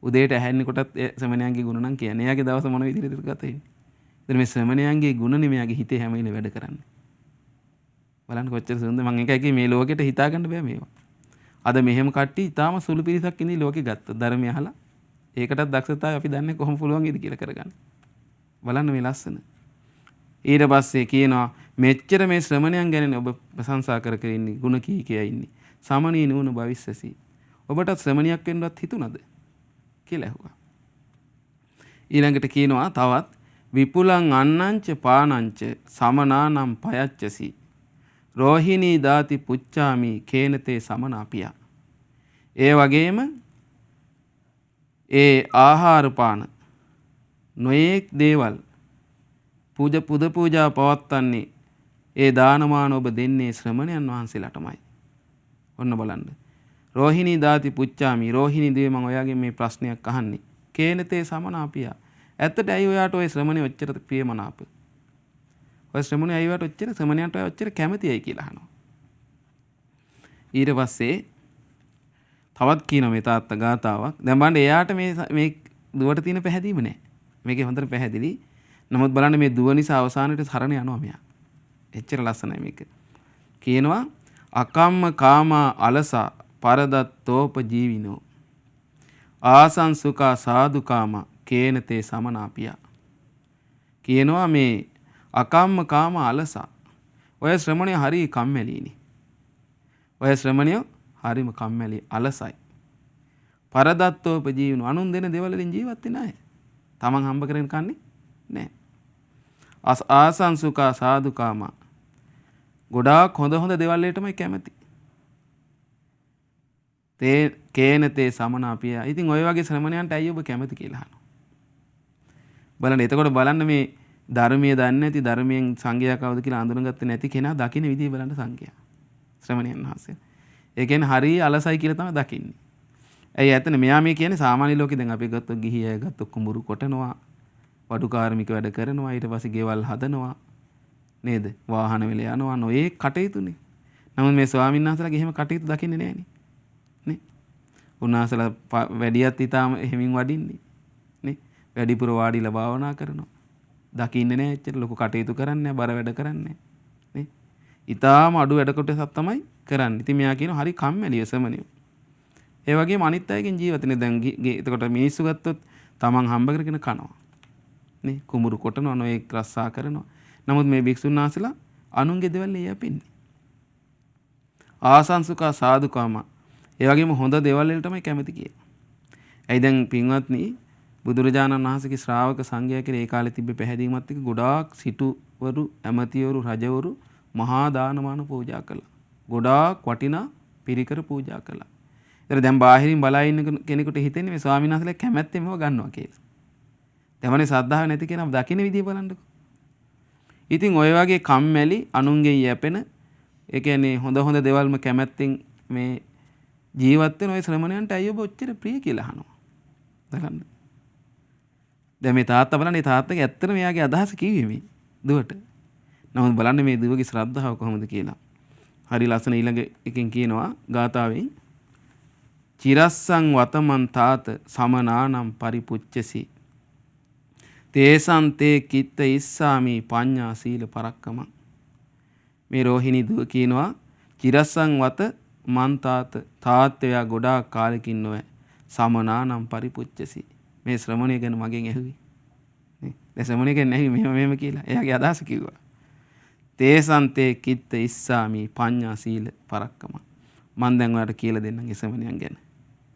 උදේට ඇහැරෙන්න කොටත් ශ්‍රමණයන්ගේ ගුණ නම් කියන්නේ. එයාගේ දවස මොන විදිහටද ගත වෙන්නේ. ඉතින් මේ ශ්‍රමණයන්ගේ ගුණ නෙමෙයිගේ හිතේ හැම වෙලේ වැඩ කරන්නේ. බලන්න කොච්චර සුන්දර මම එකයි මේ ලෝකෙට හිතා ගන්න බෑ මේවා. අද මෙහෙම කට්ටිය ඊටාම සුළු පිරිසක් ඉන්නේ ලෝකෙ ගත්ත ධර්මය අහලා. ඒකටත් දක්ෂතාවය අපි දන්නේ කොහොම පුළුවන් ඉද කියලා කරගන්න. බලන්න මේ ලස්සන. ඊට පස්සේ කියනවා මෙච්චර මේ ශ්‍රමණයන් ගැන ඔබ ප්‍රශංසා කර කර ඉන්නේ ගුණ කියා ඉන්නේ. සමනී නුන භවිස්සසි. ඔබට ශ්‍රමණියක් වෙන්නවත් හිතුණද කියලා ඇහුවා. ඊළඟට කියනවා තවත් විපුලං අන්නංච පානංච සමනානම් පයච්චසි. රෝහිණී දාති පුච්චාමි කේනතේ සමනාපියා. ඒ වගේම ඒ ආහාර පාන නොයේක් දේවල් පුද පූජා පවත්වන්නේ ඒ දානමාන ඔබ දෙන්නේ ශ්‍රමණයන් වහන්සේලාටමයි. ඔන්න බලන්න. රෝහිණී දාති පුච්චාමි. රෝහිණී දේව මම ඔයාගෙන් මේ ප්‍රශ්නයක් අහන්නේ. කේනතේ සමනාපියා. ඇත්තට ඇයි ඔයාට ওই ශ්‍රමණේ ඔච්චර ප්‍රියමනාප? ඔය ශ්‍රමණේ ඇයි ඔයාට ඔච්චර ශ්‍රමණයන්ට ඔච්චර කැමතියි කියලා අහනවා. ඊට පස්සේ තවත් කියනවා මේ තාත්තා ගාතාවක්. දැන් බලන්න එයාට මේ දුවට තියෙන පැහැදීම නැහැ. මේකේ හොඳට පැහැදිලි. නමුත් බලන්න මේ දුව නිසා අවසානයේ සරණ යනවා මෙයා. එච්චර ලස්සනයි මේක. කියනවා අකම්ම කාමා අලසා පරදත්තෝපජීවිනෝ ආසංසුකා සාදුකාම කේනතේ සමනාපියා. කියනවා මේ අකම්ම කාම අලසා. ඔය ශ්‍රමණය හරි කම්මැලිනේ. ඔය ශ්‍රමණය හරිම කම්මැලි අලසයි. පරදත්තෝපජීවිනෝ අනුන් දෙන දේවල් වලින් ජීවත් වෙන්නේ නැහැ. තමන් හම්බ කරගෙන කන්නේ නැහැ. ආසංසුකා සාදුකාම ගොඩාක් හොඳ දේවල් වලටමයි කැමති. කේනතේ සමනාපිය. ඉතින් ඔය වගේ ශ්‍රමණයන්ට ඇයි ඔබ කැමති කියලා අහනවා. බලන්න එතකොට බලන්න මේ ධර්මයේ දන්නේ නැති ධර්මයෙන් සංඝයා කවුද කියලා අඳුනගත්තේ නැති කෙනා දකින්න විදිය බලන්න සංඝයා. ශ්‍රමණයන් වහන්සේ. ඒ කියන්නේ හරිය අලසයි කියලා තමයි දකින්නේ. ඇයි ඇත්තනේ මෙයා මේ කියන්නේ සාමාන්‍ය ලෝකේ දැන් අපි ගත්තොත් ගිහි අය ගත්තොත් කුඹුරු කොටනවා, වඩු කාර්මික වැඩ කරනවා, ඊට පස්සේ ගෙවල් හදනවා. නේද? වාහන වල යනවා නොයේ කටයුතුනේ. නමුත් මේ ස්වාමීන් වහන්සේලාගේ එහෙම කටයුතු දකින්නේ නැහනේ. නේ? උන්වහන්සේලා වැඩියත් ඊටාම එහෙමින් වඩින්නේ. නේ? වැඩිපුර වාඩිලා භාවනා කරනවා. දකින්නේ නැහැ එච්චර ලොකු කටයුතු කරන්නේ නැහැ, බර වැඩ කරන්නේ නේ? ඊටාම අඩු වැඩ කොටසක් තමයි කරන්නේ. ඉතින් මෙයා කියනවා හරි කම්මැලිය සමනියෝ. ඒ වගේම අනිත් අයගෙන් ජීවිතනේ දැන් එතකොට මිනිස්සු ගත්තොත් තමන් හම්බ කරගෙන කනවා. නේ? කුඹුරු කොටනවා නොයේ රස්සා කරනවා. නමුත් මේ භික්ෂුන් වහන්සේලා අනුන්ගේ දේවල් යපින්නේ. ආසංසුකා සාදුකාම. ඒ වගේම හොඳ දේවල් වලටමයි කැමති කියලා. ඇයි දැන් පින්වත්නි බුදුරජාණන් වහන්සේගේ ශ්‍රාවක සංඝයා කියලා ඒ කාලේ තිබ්බ පැහැදීමත් එක්ක ගොඩාක් සිටුවරු, ඇමතිවරු, රජවරු මහා දානමාන පූජා කළා. ගොඩාක් වටිනා පිරිකර පූජා කළා. ඒතර දැන් බාහිරින් බලා ඉන්න කෙනෙකුට හිතෙන්නේ මේ ස්වාමීන් වහන්සේලා කැමැත්තෙන්ම ගන්නවා කියලා. දැන්මනේ ශ්‍රද්ධාව නැති කෙනා දකින්න විදිය බලන්නකෝ. ඉතින් ඔය වගේ කම්මැලි අනුන්ගේ යැපෙන ඒ කියන්නේ හොඳ දේවල්ම කැමැත්තෙන් මේ ජීවත් වෙන ඔය ශ්‍රමණයන්ට අයියෝ ඔබ ඔච්චර ප්‍රිය කියලා අහනවා. බලන්න. දැන් මේ තාත්තා බලන්නේ තාත්තගේ ඇත්තට මෙයාගේ අදහස කිව්වේ මේ දුවට. නමුත් බලන්න මේ දුවගේ ශ්‍රද්ධාව කොහොමද කියලා. හරි ලස්සන ඊළඟ එකෙන් කියනවා ගාථාවෙන් චිරස්සං වතමන් තාත සමනානම් පරිපුච්චසි තේසන්තේ කිත්ත ඉස්සාමි පඤ්ඤා සීල පරක්කම. මේ රෝහිණී දුව කියනවා චිරස්සං වත මන් තාත්තයා ගොඩාක් කාලෙකින් නොවේ සමනානම් පරිපුච්චසි. මේ ශ්‍රමණය ගැන මගෙන් ඇහුවේ. නේ? දැන් ශ්‍රමණය ගැන ඇහුවේ මෙහෙම කියලා. එයාගේ අදහස කිව්වා. තේසන්තේ කිත්ත ඉස්සාමි පඤ්ඤා සීල පරක්කම. මම දැන් ඔයාලට කියලා දෙන්නම් ශ්‍රමණයන් ගැන.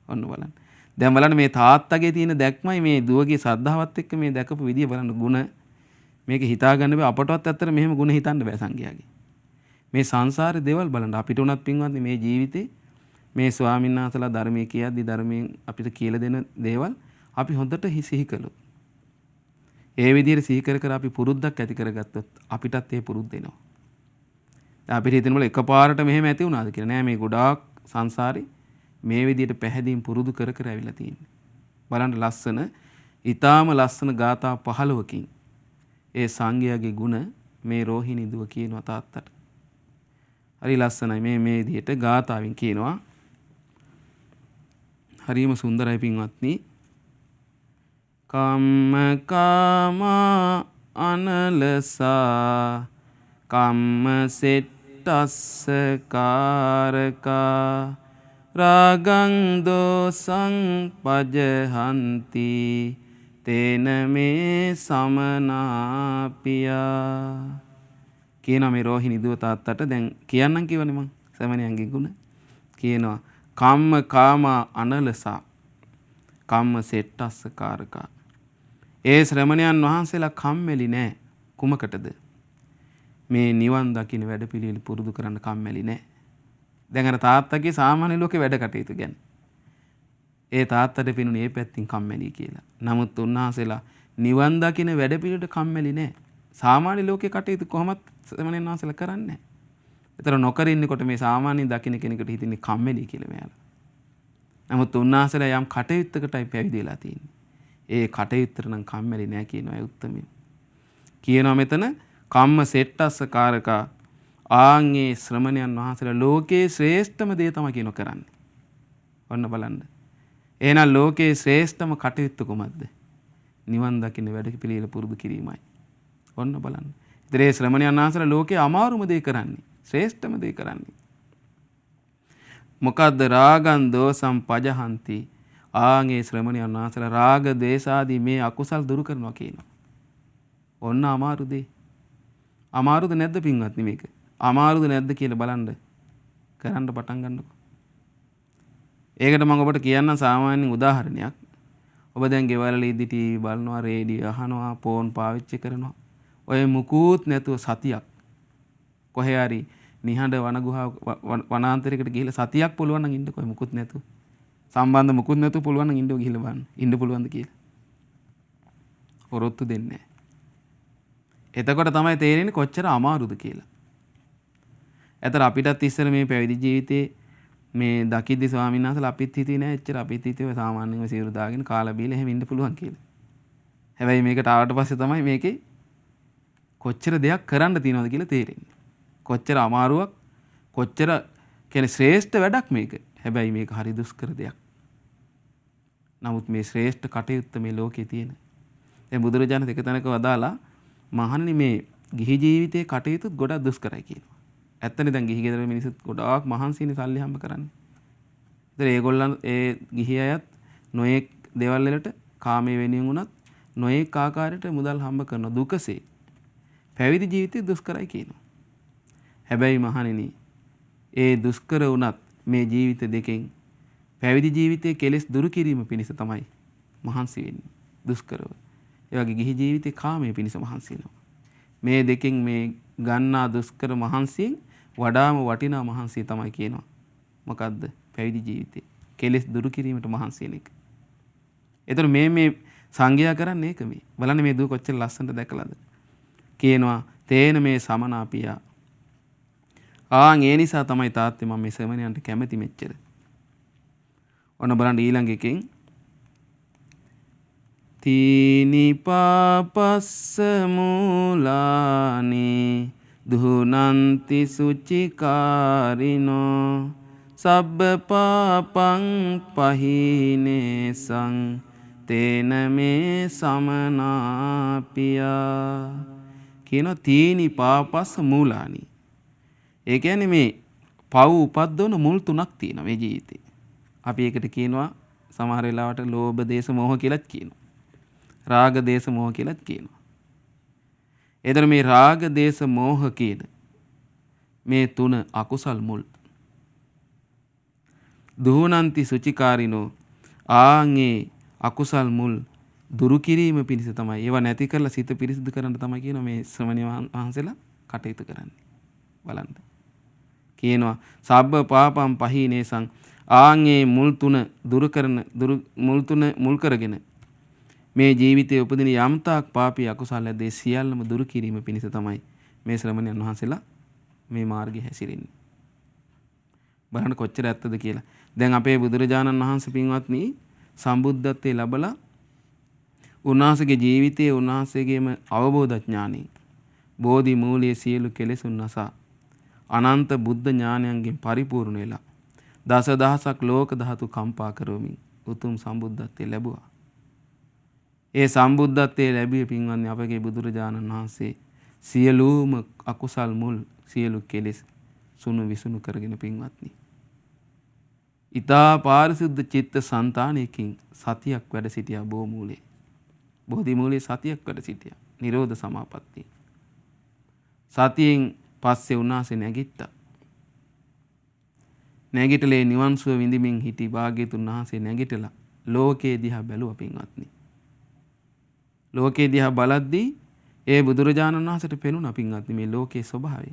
ඔන්න බලන්න. දැන් බලන්න මේ තාත්තගේ තියෙන දැක්මයි මේ දුවගේ ශ්‍රද්ධාවත් එක්ක මේ දැකපු විදිය බලන්න ಗುಣ මේක හිතා ගන්න බෑ අපටවත් ඇත්තට මෙහෙම ಗುಣ හිතන්න බෑ සංඝයාගේ. මේ සංසාරේ දේවල් බලන්න අපිට උනත් පින්වත්නි මේ ජීවිතේ මේ ස්වාමීන් වහන්සේලා ධර්මයේ කියද්දි ධර්මයෙන් අපිට කියලා දෙන දේවල් අපි හොඳට සිහි කළොත් ඒ විදිහට සිහි කර අපි පුරුද්දක් ඇති කරගත්තොත් අපිටත් ඒ පුරුද්ද එනවා. දැන් අපිට හිතෙන බල එකපාරට මෙහෙම ඇති වුණාද කියලා නෑ මේ ගොඩාක් සංසාරේ මේ විදිහට පැහැදීම් පුරුදු කර ඇවිල්ලා තියෙන්නේ. බලන්න ලස්සන, ඊටාම ලස්සන ගාථා 15කින් ඒ සංඝයාගේ ගුණ මේ රෝහිණී දුව කියනවා තාත්තට. හරි ලස්සනයි මේ විදිහට ගාථාවෙන් කියනවා. හරිම සුන්දරයි පින්වත්නි. කම්ම කාමා අනලසා කම්ම සෙට්ටස්ස කාරකා රාගං දෝසං පජහන්ති තේන මේ සමනාපියා. කියනවා මේ රෝහිණී දුව තාත්තට දැන් කියන්නම් කිව්වනේ මං ශ්‍රමණයන්ගේ ගුණ. කියනවා කම්ම කාමා අනලසා කම්ම සෙට්ටස්ස කාරකා. ඒ ශ්‍රමණයන් වහන්සේලා කම්මැලි නෑ. කුමකටද? මේ නිවන් දකින්න වැඩපිළිවෙල පුරුදු කරන්න කම්මැලි නෑ. දැන් අර තාත්තගේ සාමාන්‍ය ලෝකේ වැඩ කටයුතු ගැන. ඒ තාත්තට පිනුනේ මේ පැත්තෙන් කම්මැලි කියලා. නමුත් උන්වහන්සේලා නිවන් දකින්න වැඩපිළිවෙලට කම්මැලි නෑ. සාමාන්‍ය ලෝකේ කටයුතු කොහොමත් ශ්‍රමණයන් වහන්සේලා කරන්නේ නැහැ. ඒතර නොකර ඉන්නකොට මේ සාමාන්‍යයෙන් දකින්න කෙනෙකුට හිතෙන්නේ කම්මැලි කියලා මෙයාලා. නමුත් උන්වහන්සේලා යම් කටයුත්තකටයි පැවිදි වෙලා තියෙන්නේ. ඒ කටයුත්තට නම් කම්මැලි නෑ කියනවා ඒ උත්තමයන්. කියනවා මෙතන කම්ම සෙට්ටස්ස කාරකා ආන්ගේ ශ්‍රමණයන් වහන්සේලා ලෝකේ ශ්‍රේෂ්ඨම දේ තමයි කියනවා කරන්නේ. ඔන්න බලන්න. එහෙනම් ලෝකේ ශ්‍රේෂ්ඨම කටයුත්ත කොහොමද? නිවන් දකින්න වැඩ පිළිවෙල පුරුදු කිරීමයි. ඔන්න බලන්න. ඉතින් ඒ ශ්‍රමණයන් වහන්සේලා ලෝකේ අමාරුම දේ කරන්නේ. ශ්‍රේෂ්ඨම දේ කරන්නේ. මොකද්ද? රාගං දෝසං පජහන්ති. ආන්ගේ ශ්‍රමණයන් වහන්සේලා රාග දේශාදී මේ අකුසල් දුරු කරනවා කියනවා. ඔන්න අමාරු දේ. අමාරුද නැද්ද පින්වත්නි මේක? අමාරුද නැද්ද කියලා බලන්න. කරන්න පටන් ගන්නකො. ඒකට මම ඔබට කියන්නම් සාමාන්‍ය උදාහරණයක්. ඔබ දැන් ගෙවල් වලදී ටීවී බලනවා, රේඩියෝ අහනවා, ෆෝන් පාවිච්චි කරනවා. ඔය මුකුත් නැතුව සතියක් කොහේ හරි නිහඬ වනගුහා වනාන්තරයකට ගිහිල්ලා සතියක් පුළුවන් නම් ඉන්නකො මුකුත් නැතුව. සම්බන්ධ මුකුත් නැතුව පුළුවන් නම් ඉන්නව ගිහිල්ලා බලන්න. ඉන්න පුළුවන්ද කියලා. හොරොත්තු දෙන්නේ නැහැ. එතකොට තමයි තේරෙන්නේ කොච්චර අමාරුද කියලා. ඇතර අපිටත් ඉස්සර මේ පැවිදි ජීවිතේ මේ දකිද්දි ස්වාමීන් වහන්සේලා අපිත් හිතුවේ නෑ එච්චර අපිත් හිතුවේ සාමාන්‍යයෙන් සිවුරු දාගෙන කාලා බීලා එහෙම ඉන්න පුළුවන් කියලා. හැබැයි මේකට ආවට පස්සේ තමයි මේකේ කොච්චර දෙයක් කරන්න තියෙනවද කියලා තේරෙන්නේ. කොච්චර අමාරුවක් කොච්චර කියන්නේ ශ්‍රේෂ්ඨ වැඩක් මේක. හැබැයි මේක හරි දුෂ්කර දෙයක්. නමුත් මේ ශ්‍රේෂ්ඨ කටයුත්ත මේ ලෝකේ තියෙන. දැන් බුදුරජාණන් එක තැනක වදාලා මහණනි මේ ගිහි ජීවිතයේ කටයුතු ගොඩක් දුෂ්කරයි කියනවා. ඇත්තනේ දැන් ගිහි ගෙදර මිනිස්සුත් ගොඩාක් මහන්සිනේ සල්ලි හම්බ කරන්නේ. ඒතර ඒගොල්ලන් ඒ ගිහි අයත් නොයෙක් දේවල් වලට කාමයේ වෙනුවෙන් උනත් නොයෙක් ආකාරයට මුදල් හම්බ කරන දුකසේ. පැවිදි ජීවිතය දුෂ්කරයි කියනවා. හැබැයි මහණෙනි ඒ දුෂ්කර වුණත් මේ ජීවිත දෙකෙන් පැවිදි ජීවිතයේ කෙලෙස් දුරු කිරීම පිණිස තමයි මහන්සි වෙන්නේ. දුෂ්කරව. ඒ වගේ ගිහි ජීවිතේ කාමයේ පිණිස මහන්සි වෙනවා. මේ දෙකෙන් මේ ගන්නා දුෂ්කර මහන්සියෙන් වඩාම වටිනා මහන්සිය තමයි කියනවා. මොකද්ද? පැවිදි ජීවිතේ කෙලෙස් දුරු කිරීමට මහන්සි වෙන එක. ඒතර මේ සංගයා කරන්නේ ඒක මේ. බලන්න මේ දුක කොච්චර ලස්සනට දැකලාද? කියනවා තේන මේ සමනාපියා. ඒ නිසා තමයි තාත්තේ මම මේ ශ්‍රමණයන්ට කැමති මෙච්චර. ඔන්න බලන්න ඊළඟ එකෙන් තීනි පාපස්ස මූලානි දුහුනන්ති සුචිකාරිනෝ සබ්බ පාපං පහිනේසං තේන මේ සමනාපියා. කියන තීනි පාපස්ස මූලානි. ඒ කියන්නේ මේ පව් උපද්දවන මුල් තුනක් තියෙනවා මේ ජීවිතේ. අපි ඒකට කියනවා සමහර වෙලාවට ලෝභ දේශ මොහ කියලාත් කියනවා. රාග දේශ මොහ කියලාත් කියනවා. ඒතර මේ රාග දේශ මොහ කියන මේ තුන අකුසල් මුල්. දුහුනන්ති සුචිකාරිනෝ ආන්ගේ අකුසල් මුල් දුරු කිරීම පිණිස තමයි ඒවා නැති කරලා සිත පිරිසිදු කරන්න තමයි කියන මේ ශ්‍රමණීය වහන්සේලා කටයුතු කරන්නේ. බලන්න. කියනවා සබ්බ පාපම් පහිනේසං ආන්ගේ මුල් තුන මුල් කරගෙන මේ ජීවිතයේ උපදින යම්තාක් පාපී අකුසල ඇද්දේ සියල්ලම දුරු කිරීම පිණිස තමයි මේ ශ්‍රමණයන් වහන්සේලා මේ මාර්ගයේ හැසිරෙන්නේ. බලන්න කොච්චර ඇත්තද කියලා. දැන් අපේ බුදුරජාණන් වහන්සේ පින්වත්නි සම්බුද්ධත්වයේ ලැබලා උන්වහන්සේගේ ජීවිතයේ උන්වහන්සේගේම අවබෝධ ඥානෙ බෝධි මූලයේ සියලු කෙලෙසුන් නසා අනන්ත බුද්ධ ඥානයන්ගෙන් පරිපූර්ණ වෙලා දසදහසක් ලෝක ධාතු කම්පා කරවමින් උතුම් සම්බුද්ධත්වයේ ලැබුවා. ඒ සම්බුද්ධත්වයේ ලැබිය පින්වත්නි අපගේ බුදුරජාණන් වහන්සේ සියලුම අකුසල් මුල් සියලු කෙලෙස් සුණු විසුණු කරගෙන පින්වත්නි ඊතා පාරිශුද්ධ චිත්ත සංතානයකින් සතියක් වැඩ සිටියා බෝමූලේ. බෝධි මූලයේ සතියක් වැඩ සිටියා. නිරෝධ සමාපත්තිය. සතියෙන් පස්සේ උන්වහන්සේ නැගිට්ටා. නැගිටලේ නිවන් සුව විඳින්මින් හිටි භාග්‍යතුන් වහන්සේ නැගිටලා ලෝකේ දිහා බැලුවා පින්වත්නි. ලෝකේ දිහා බලද්දී ඒ බුදුරජාණන් වහන්සේට පෙනුණා පින්වත්නි මේ ලෝකේ ස්වභාවය.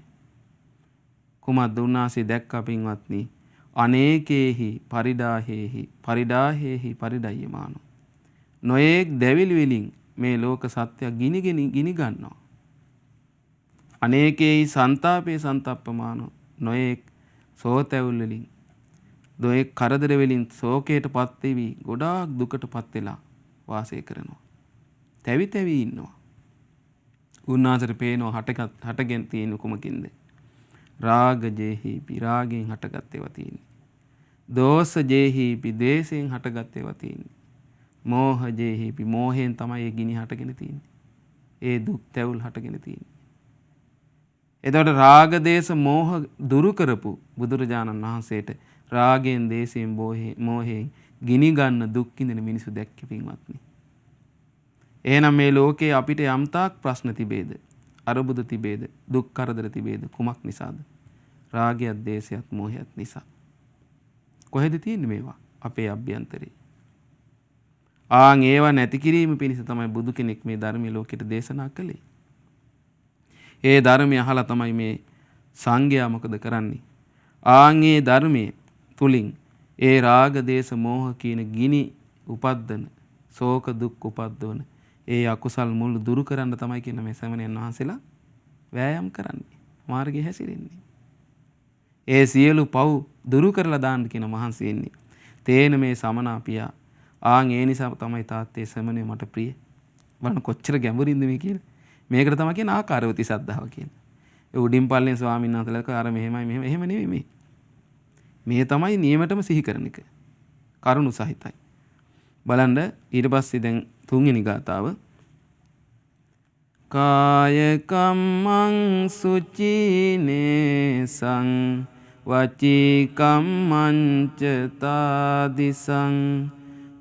කුමද්ද උන්වහන්සේ දැක්කා පින්වත්නි අනේකේහි පරිඩාහේහි පරිඩය්‍යමානෝ නොඑක් දැවිලි වලින් මේ ලෝක සත්‍ය ගිනි ගන්නවා. අනේකේහි සන්තාපේ සන්තප්පමානෝ නොයෙක් සෝතැවුල් වලින් නොයෙක් කරදර වලින් ශෝකයටපත් වෙවි ගොඩාක් දුකටපත් වෙලා වාසය කරනවා. තැවි තැවි ඉන්නවා. උන්වහන්සේට පේනවා හටගෙන තියෙන කුමකින්ද? රාග ජේහිපි රාගයෙන් හටගත් ඒවා තියෙන්නේ. දෝෂ ජේහිපි දේශයෙන් හටගත් ඒවා තියෙන්නේ. මෝහ ජේහිපි මෝහයෙන් තමයි ඒ ගිනි හටගෙන තියෙන්නේ. ඒ දුක් තැවුල් හටගෙන තියෙන්නේ. එතකොට රාග දේශ මෝහ දුරු කරපු බුදුරජාණන් වහන්සේට රාගයෙන් දේශයෙන් මෝහයෙන් ගිනි ගන්න දුක් විඳින මිනිසු දැක්කේ පින්වත්නි. එහෙනම් මේ ලෝකේ අපිට යම්තාක් ප්‍රශ්න තිබේද? අරුබුද තිබේද? දුක් කරදර තිබේද? කුමක් නිසාද? රාගයත් දේශයත් මෝහයත් නිසා. කොහෙද තියෙන්නේ මේවා? අපේ අභ්‍යන්තරේ. ඒවා නැති කිරීම පිණිස තමයි බුදු කෙනෙක් මේ ධර්මයේ ලෝකෙට දේශනා කළේ. ඒ ධර්මය අහලා තමයි මේ සංඝයා මොකද කරන්නේ? ඒ ධර්මයේ තුලින් ඒ රාග දේශ මෝහ කියන ගිනි උපද්දන ශෝක දුක් උපද්දවන ඒ අකුසල් මුල් දුරු කරන්න තමයි කියන මේ සමණයන් වහන්සේලා වෑයම් කරන්නේ. මාර්ගයේ හැසිරෙන්නේ. ඒ සියලු පව් දුරු කරලා දාන්න කියන මහන්සි වෙන්නේ. තේන මේ සමනාපියා ඒ නිසා තමයි තාත්තේ සමණේ මට ප්‍රිය. බලන්න කොච්චර ගැඹුරින්ද මේ කියන්නේ. මේකට තමයි කියන ආකාරවති සද්ධාව කියන්නේ. ඒ උඩින් පල්ලෙන් ස්වාමීන් වහන්සේලා කර මෙහෙමයි එහෙම නෙවෙයි මේ. මේ තමයි නියමටම සිහි කරන එක. කරුණු සහිතයි. බලන්න ඊට පස්සේ දැන් තුන්වෙනි ගාතාව. කාය කම්මං සුචිනේසං වචී කම්මං ච තාදිසං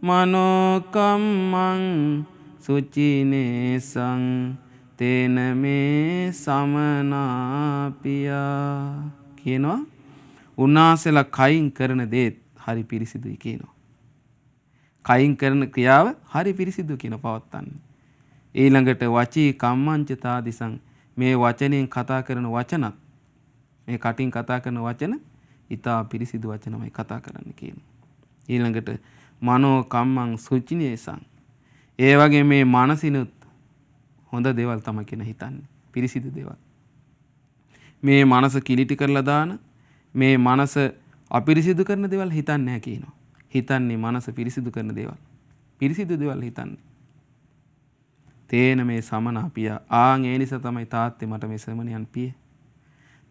මනෝ කම්මං සුචිනේසං තේන මේ සමනාපියා කියනවා. උන්වහන්සේලා කයින් කරන දේත් හරි පිරිසිදුයි කියනවා. කයින් කරන ක්‍රියාව හරි පිරිසිදු කියන පවත්තන්නේ. ඊළඟට වචී කම්මංච තාදිසං මේ වචනෙන් කතා කරන වචනත් මේ කටින් කතා කරන වචන ඊටා පිරිසිදු වචනමයි කතා කරන්න කියනවා. ඊළඟට මනෝ කම්මං සුචිනේසං ඒ වගේ මේ මනසිනුත් හොඳ දේවල් තමයි කියන හිතන්නේ. පිරිසිදු දේවල්. මේ මනස කිලිටි කරලා දාන මේ මනස අපිරිසිදු කරන දේවල් හිතන්නේ නැහැ කියනවා. හිතන්නේ මනස පිරිසිදු කරන දේවල්. පිරිසිදු දේවල් හිතන්නේ. තේන මේ සමනාපියා ඒ නිසා තමයි තාත්තේ මට මේ සමණයන් පිය.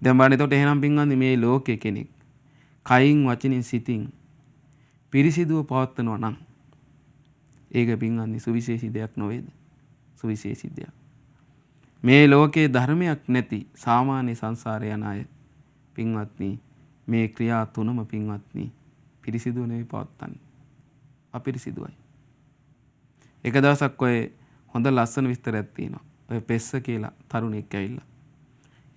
දැන් බලන්න එතකොට එහෙනම් පින්වන්දි මේ ලෝකේ කෙනෙක් කයින් වචනින් සිතින් පිරිසිදුව පවත්වනවා නම් ඒක පින්වන්දි සුවිශේෂී දෙයක් නොවේද? සුවිශේෂී දෙයක්. මේ ලෝකේ ධර්මයක් නැති සාමාන්‍ය සංසාරේ යන අය පින්වත්නි මේ ක්‍රියා තුනම පින්වත්නි පිරිසිදු නෙවෙයි පවත්වන්නේ. අපිරිසිදුයි. එක දවසක් ඔය හොඳ ලස්සන විස්තරයක් තියෙනවා. ඔය පෙස්ස කියලා තරුණෙක් ඇවිල්ලා.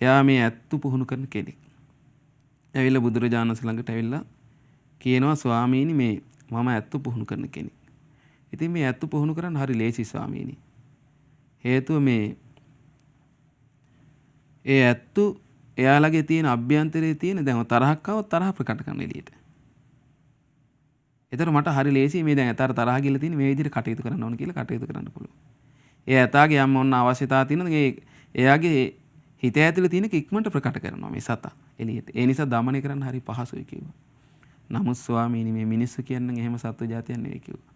එයා මේ ඇත්තු පුහුණු කරන කෙනෙක්. ඇවිල්ලා බුදුරජාණන් වහන්සේ ළඟට ඇවිල්ලා කියනවා ස්වාමීනි මේ මම ඇත්තු පුහුණු කරන කෙනෙක්. ඉතින් මේ ඇත්තු පුහුණු කරන්න හරි ලේසි ස්වාමීනි. හේතුව මේ ඒ ඇත්තු එයාලගේ තියෙන අභ්‍යන්තරයේ තියෙන දැන් තරහක් ආවොත් තරහ ප්‍රකට කරන එළියට. ඒතර මට හරි ලේසි මේ දැන් ඇතර තරහ ගිහලා තියෙන මේ විදිහට කටයුතු කරන්න ඕන කියලා කටයුතු කරන්න පුළුවන්. ඒ ඇතාගේ යම් මොන අවශ්‍යතාවය තියෙනවද එයාගේ හිත ඇතුලේ තියෙන ඉක්මනට ප්‍රකට කරනවා මේ සතා එළියට. ඒ නිසා দমনය කරන්න හරි පහසුයි කිව්වා. නමුත් ස්වාමීනි මේ මිනිස්සු කියන්නේ එහෙම සත්ව జాතියක් නෙවෙයි කිව්වා.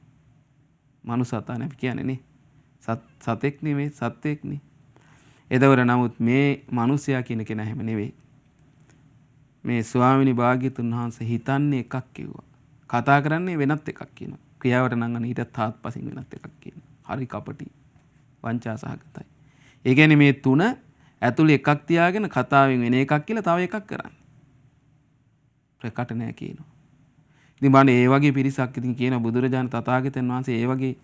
මනුසතා නෙවෙයි කියන්නේ නේ. සතෙක් නෙවෙයි සත්වෙක් නේ. එතකොට නමුත් මේ මිනිසයා කියන කෙනා එහෙම නෙවෙයි. මේ ස්වාමීනි භාග්‍යතුන් වහන්සේ හිතන්නේ එකක් කිව්වා. කතා කරන්නේ වෙනත් එකක් කියනවා. ක්‍රියාවට නම් අනේ ඊටත් තාත්පසින් වෙනත් එකක් කියනවා. හරි කපටි. වංචා සහගතයි. ඒ කියන්නේ මේ තුන ඇතුළේ එකක් තියාගෙන කතාවෙන් වෙන එකක් කියලා තව එකක් කරන්නේ. ප්‍රකට නැහැ කියනවා. ඉතින් බලන්න ඒ වගේ පිරිසක් ඉතින් කියන බුදුරජාණන් තථාගතයන් වහන්සේ ඒ වගේ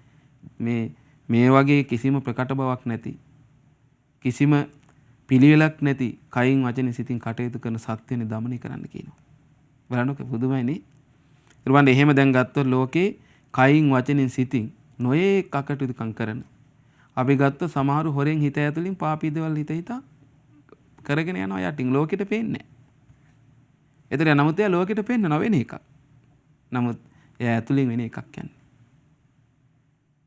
මේ වගේ කිසිම ප්‍රකට බවක් නැති කිසිම පිළිවෙලක් නැති කයින් වචනෙන් සිතින් කටයුතු කරන සත්‍යනේ দমনය කරන්න කියනවා. බලන්නකෝ පුදුමයිනේ. ඊළඟට එහෙම දැන් ගත්තොත් ලෝකේ කයින් වචනෙන් සිතින් නොයේ කකටුදුකම් කරන අපි ගත්ත සමහරු හොරෙන් හිත ඇතුලින් පාපී දේවල් හිත කරගෙන යනවා යටින් ලෝකෙට පේන්නේ නැහැ. ඒතර නමුත් එයා ලෝකෙට පේන්න නොවෙන එකක්. නමුත් එයා ඇතුලින් වෙන එකක් යන්නේ.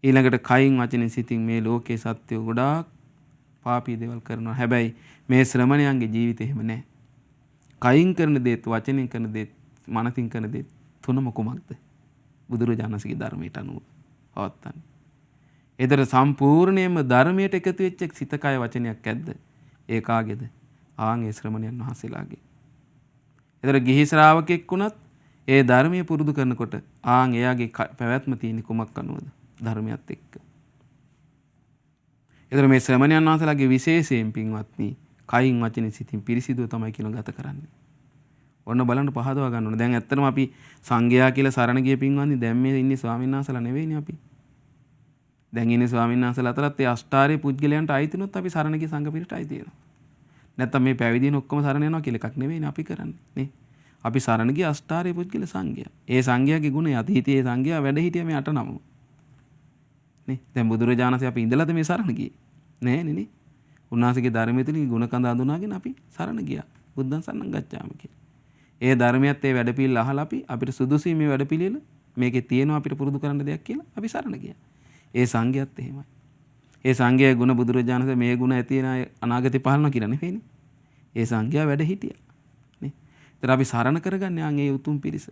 ඊළඟට කයින් වචනෙන් සිතින් මේ ලෝකේ සත්‍ය ගොඩාක් පාපී දේවල් කරනවා. හැබැයි මේ ශ්‍රමණයන්ගේ ජීවිතේ එහෙම නැහැ. කයින් කරන දේත් වචනෙන් කරන දේත් මනසින් කරන දේත් තුනම කුමක්ද? බුදුරජාණන්සේගේ ධර්මයට අනුව පවත්තන්නේ. ඒතර සම්පූර්ණයෙන්ම ධර්මයට එකතු වෙච්ච සිත කය වචනයක් ඇද්ද? ඒ කාගේද? ආන්ගේ ශ්‍රමණයන් වහන්සේලාගේ. ඒතර ගිහි ශ්‍රාවකෙක් වුණත් ඒ ධර්මයේ පුරුදු කරනකොට එයාගේ පැවැත්ම තියෙන කුමක් අනුවද? ධර්මයත් එක්ක. ඒතර මේ ශ්‍රමණයන් වහන්සේලාගේ විශේෂයෙන් පින්වත්නි කයින් වචනෙන් සිතින් පිරිසිදුව තමයි කියන ගත කරන්නේ. ඔන්න බලන්න පහදවා ගන්න ඕනේ. දැන් ඇත්තටම අපි සංඝයා කියලා සරණ ගිය පින්වත්නි දැන් මේ ඉන්නේ ස්වාමීන් වහන්සේලා නෙවෙයිනේ අපි. දැන් ඉන්නේ ස්වාමීන් වහන්සේලා අතරත් ඒ අෂ්ටාර්ය පුද්ගලයන්ට අයිතිනොත් අපි සරණ ගිය සංඝ පිරිට අයිති වෙනවා. නැත්තම් මේ පැවිදින ඔක්කොම සරණ යනවා කියලා එකක් නෙවෙයිනේ අපි කරන්නේ නේ. අපි සරණ ගිය අෂ්ටාර්ය පුද්ගල සංඝයා. ඒ සංඝයාගේ ගුණය අතීතයේ සංඝයා වැඩ හිටිය මේ 8 නම. නේ. දැන් බුදුරජාණන්සේ අපි ඉඳලාද මේ සරණ ගියේ? නෑනේ නේ. උන්වහන්සේගේ ධර්මයේ තුලින් ගුණ කඳ අඳුනාගෙන අපි සරණ ගියා. බුද්ධං සරණං ගච්ඡාමි කියලා. ඒ ධර්මයත් ඒ වැඩපිළිවෙල අහලා අපිට සුදුසුයි මේ වැඩපිළිවෙල මේකේ තියෙනවා අපිට පුරුදු කරන්න දෙයක් කියලා අපි සරණ ගියා. ඒ සංඝයාත් එහෙමයි. ඒ සංඝයාගේ ගුණ බුදුරජාණන්සේ මේ ගුණ ඇති වෙන අය අනාගතේ පහළනවා කියලා නෙවෙයිනේ. ඒ සංඝයා වැඩ හිටියා. නේ. ඒතර අපි සරණ කරගන්නේ ඒ උතුම් පිරිස.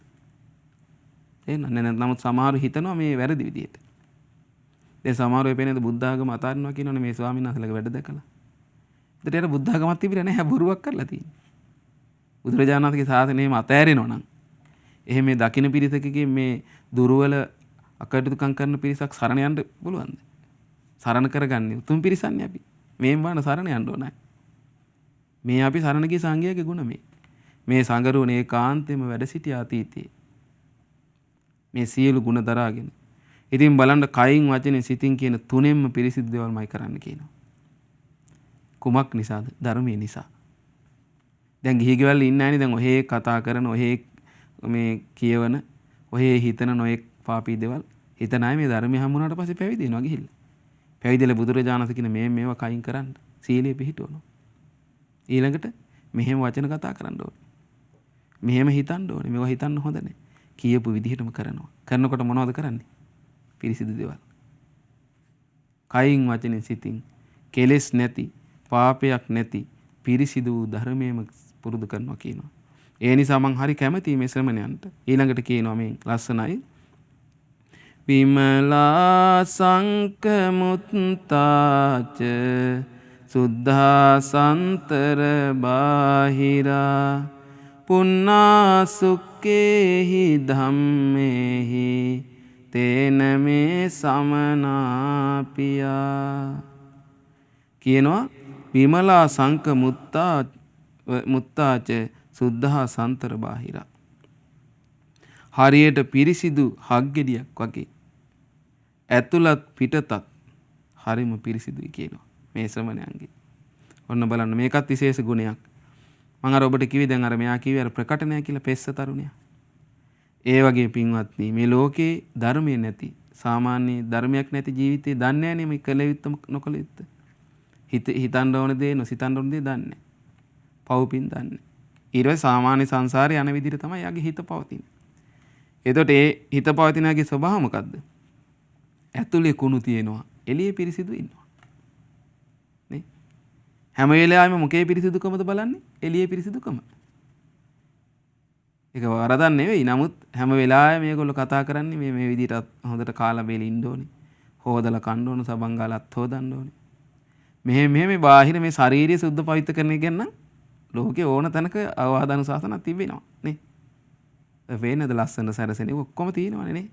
නමුත් සමහරු හිතනවා මේ වැරදි විදියට. දැන් සමහරු එපෙනේද බුද්ධ ආගම අතාරිනවා කියනවනේ මේ ස්වාමීන් වහන්සේලාගේ වැඩ දැකලා. ඒතර බුද්ධ ආගමක් තිබිලා නැහැ බොරුවක් කරලා තියෙන්නේ. බුදුරජාණන්ගේ ශාසනයම අතෑරෙනවා නම් එහෙම මේ දකින්න පිරිසකගේ මේ දුර්වල අකටයුතුකම් කරන පිරිසක් සරණ යන්න පුළුවන්ද? සරණ කරගන්නේ උතුම් පිරිසන්නේ අපි. මේන් වань සරණ යන්න ඕනයි. මේ අපි සරණ ගිය සංඝයාගේ ගුණ මේ සංගරුවන ඒකාන්තෙම වැඩ සිටිය අතීතයේ. මේ සියලු ගුණ දරාගෙන. ඉතින් බලන්න කයින් වචනෙන් සිතින් කියන තුනෙන්ම පිරිසිදු දේවල්මයි කරන්න කියනවා. කුමක් නිසාද? ධර්මයේ නිසා. දැන් ගිහි ගෙවල් ඉන්නේ නැණි දැන් ඔහේ කතා කරන ඔහේ මේ කියවන ඔහේ හිතන නොඑක් පාපී දේවල් හිතන අය මේ ධර්මය හම්බුනාට පස්සේ පැවිදි වෙනවා ගිහිල්ලා. පැවිදිලා බුදුරජාණන් කියන මේවා කයින් කරන්න සීලය පිහිටවනවා. ඊළඟට මෙහෙම වචන කතා කරන්න ඕනේ. මෙහෙම හිතන්න ඕනේ. මේවා හිතන්න හොඳ නැහැ. කියපු විදිහටම කරනවා. කරනකොට මොනවද කරන්නේ? පිරිසිදු දේවල්. කයින් වචනෙන් සිතින් කෙලෙස් නැති පාපයක් නැති පිරිසිදු ධර්මයේම පුරුදු කරනවා කියනවා. ඒ නිසා මං හරි කැමතියි මේ ශ්‍රමණයන්ට. ඊළඟට කියනවා මේ ලස්සනයි. විමලා සංකමුත්තාච සුද්ධා සන්තර බාහිරා පුන්නා සුක්කේහි ධම්මේහි තේන මේ සමනාපියා කියනවා. විමලා සංක මුත්තාච සුද්ධා සන්තර බාහිරා. හරියට පිරිසිදු හග්ගෙඩියක් වගේ ඇතුළත් පිටතත් හරිම පිරිසිදුයි කියනවා මේ ශ්‍රමණයන්ගේ. ඔන්න බලන්න මේකත් විශේෂ ගුණයක්. මම අර ඔබට කිව්වේ දැන් අර මෙයා කිව්වේ අර ප්‍රකටනය කියලා පෙස්ස තරුණයා. ඒ වගේ පින්වත්නි මේ ලෝකේ ධර්මයේ නැති සාමාන්‍ය ධර්මයක් නැති ජීවිතේ දන්නේ නැහැ නේ මේ කළ යුත්ත නොකළ යුත්ත. හිතන්න ඕන දේ නොසිතන්න ඕන දේ දන්නේ. පව්පින් දන්නේ. ඊට පස්සේ සාමාන්‍ය සංසාරේ යන විදිහට තමයි යාගේ හිත පවතින්නේ. එතකොට ඒ හිත පවතිනාගේ ස්වභාව මොකද්ද? ඇතුලේ කුණු තියෙනවා, එළියේ පිරිසිදු ඉන්නවා. නේ? හැම වෙලාවෙම මොකේ පිරිසිදුකමද බලන්නේ? එළියේ පිරිසිදුකම. ඒක වරදක් නෙවෙයි. නමුත් හැම වෙලාවෙම මේගොල්ලෝ කතා කරන්නේ මේ විදිහට හොඳට කාලා බේලි ඉන්න ඕනේ. හොදලා කන්න ඕන, සබන් ගාලත් හොදන්න ඕනේ. මෙහෙම බාහිර මේ ශාරීරිය සුද්ධ පවිත්‍ර කරන එක නම් ලෝකේ ඕන තැනක අවවාද අනුශාසන තිබෙනවා නේ. වෙනද ලස්සන සැරසෙනේ ඔක්කොම තියෙනවනේ නේ.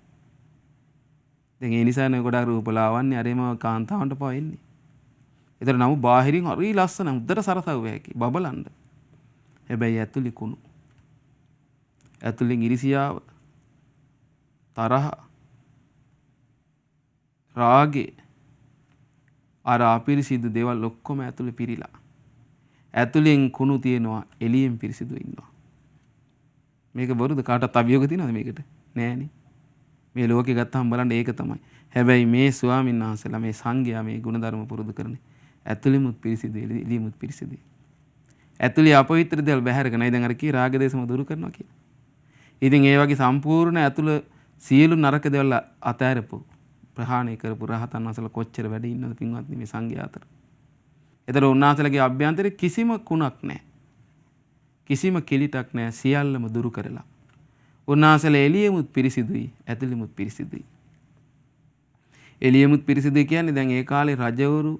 දැන් ඒ නිසානේ ගොඩාක් රූපලාවන්‍ය අරේම කාන්තාවන්ට පවෙන්නේ. ඒතර නමු බාහිරින් හරි ලස්සන උද්දට සරසවුව හැකි බබලන්න. හැබැයි ඇතුලේ කුණු. ඇතුලෙන් ඉරිසියාව, තරහ, රාගේ අර අපිරිසිදු දේවල් ඔක්කොම ඇතුලේ පිරීලා. ඇතුලෙන් කුණු තියෙනවා, එළියෙන් පිරිසිදු ඉන්නවා. මේක බොරුද? කාටවත් අභියෝග තියෙනවද මේකට? නෑනේ. මේ ලෝකේ ගත්තාම බලන්න ඒක තමයි. හැබැයි මේ ස්වාමීන් වහන්සේලා මේ සංඝයා මේ ගුණධර්ම පුරුදු කරන්නේ ඇතුළෙමුත් පිරිසිදු, එළියෙමුත් පිරිසිදුයි. ඇතුළේ අපවිත්‍ර දේවල් බැහැරගෙන දැන් අර කී රාග දේශම දුරු කරනවා කියලා. ඉතින් ඒ වගේ සම්පූර්ණ ඇතුළ සියලු නරක දේවල් අතෑරපු ප්‍රහාණය කරපු රහතන් වහන්සේලා කොච්චර වැඩ ඉන්නවද පින්වත්නි මේ සංඝයා අතර. ඒතර උන්වහන්සේලාගේ අභ්‍යන්තරේ කිසිම කුණක් නැහැ. කිසිම කිලිටක් නැහැ. සියල්ලම දුරු කරලා. උන්වහන්සේලා එළියෙමුත් පිරිසිදුයි, ඇතුළෙමුත් පිරිසිදුයි. එළියෙමුත් පිරිසිදුයි කියන්නේ දැන් ඒ කාලේ රජවරු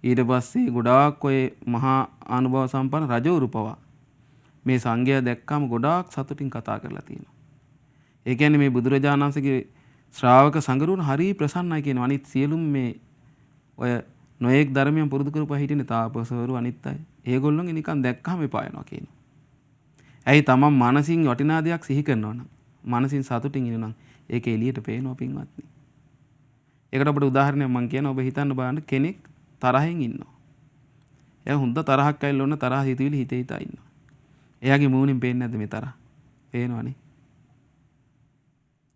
ඊට පස්සේ ගොඩාක් ඔය මහා අනුභව සම්පන්න රජවරු පවා මේ සංඝයා දැක්කම ගොඩාක් සතුටින් කතා කරලා තියෙනවා. ඒ කියන්නේ මේ බුදුරජාණන් වහන්සේගේ ශ්‍රාවක සංගරුවන හරි ප්‍රසන්නයි කියනවා. අනිත් සියලුම මේ ඔය නොයෙක් ධර්මයන් පුරුදු කරපුවා හිටිනේ තාපසවරු අනිත් අය. ඒගොල්ලෝගේ නිකන් දැක්කම එපා වෙනවා කියනවා. ඇයි තමන් මානසින් වටිනා දෙයක් සිහි කරනවා නම්, මානසින් සතුටින් ඉන්නවා නම් ඒක එළියට පේනවා පින්වත්නි. ඒකට අපිට උදාහරණයක් මම කියනවා. ඔබ හිතන්න බලන්න කෙනෙක් තරහෙන් ඉන්නවා. එයා හොඳ තරහක් ඇවිල්ලා ඔන්න තරහ හිතවිලි හිතේ හිතා ඉන්නවා. එයාගේ මූණෙන් පේන්නේ නැද්ද මේ තරහ? පේනවනේ.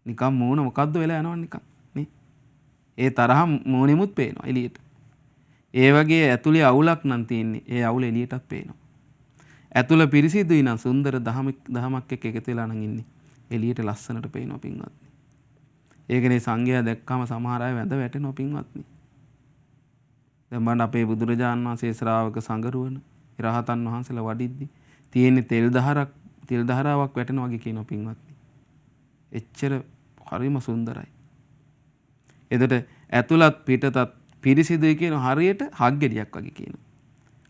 නිකම් මූණ මොකද්ද වෙලා යනවනේ නිකන් නේ. ඒ තරහ මූණෙමුත් පේනවා එළියට. ඒ වගේ ඇතුලේ අවුලක් නම් තියෙන්නේ. ඒ අවුල එළියටත් පේනවා. ඇතුළ පිරිසිදුයි නම් සුන්දර දහමක් එක්ක එකතු වෙලා නම් ඉන්නේ. එළියට ලස්සනට පේනවා පින්වත්නි. ඒකනේ සංඝයා දැක්කම සමහර අය වැඳ වැටෙනවා පින්වත්නි. දැන් බලන්න අපේ බුදුරජාණන් වහන්සේ ශ්‍රාවක සංගරුවන රහතන් වහන්සේලා වඩිද්දි තියෙන්නේ තෙල් දහරාවක් වැටෙනවා වගේ කියනවා පින්වත්නි. එච්චර හරිම සුන්දරයි. එතකොට ඇතුළත් පිටතත් පිරිසිදුයි කියන හරියට හක් ගෙඩියක් වගේ කියනවා.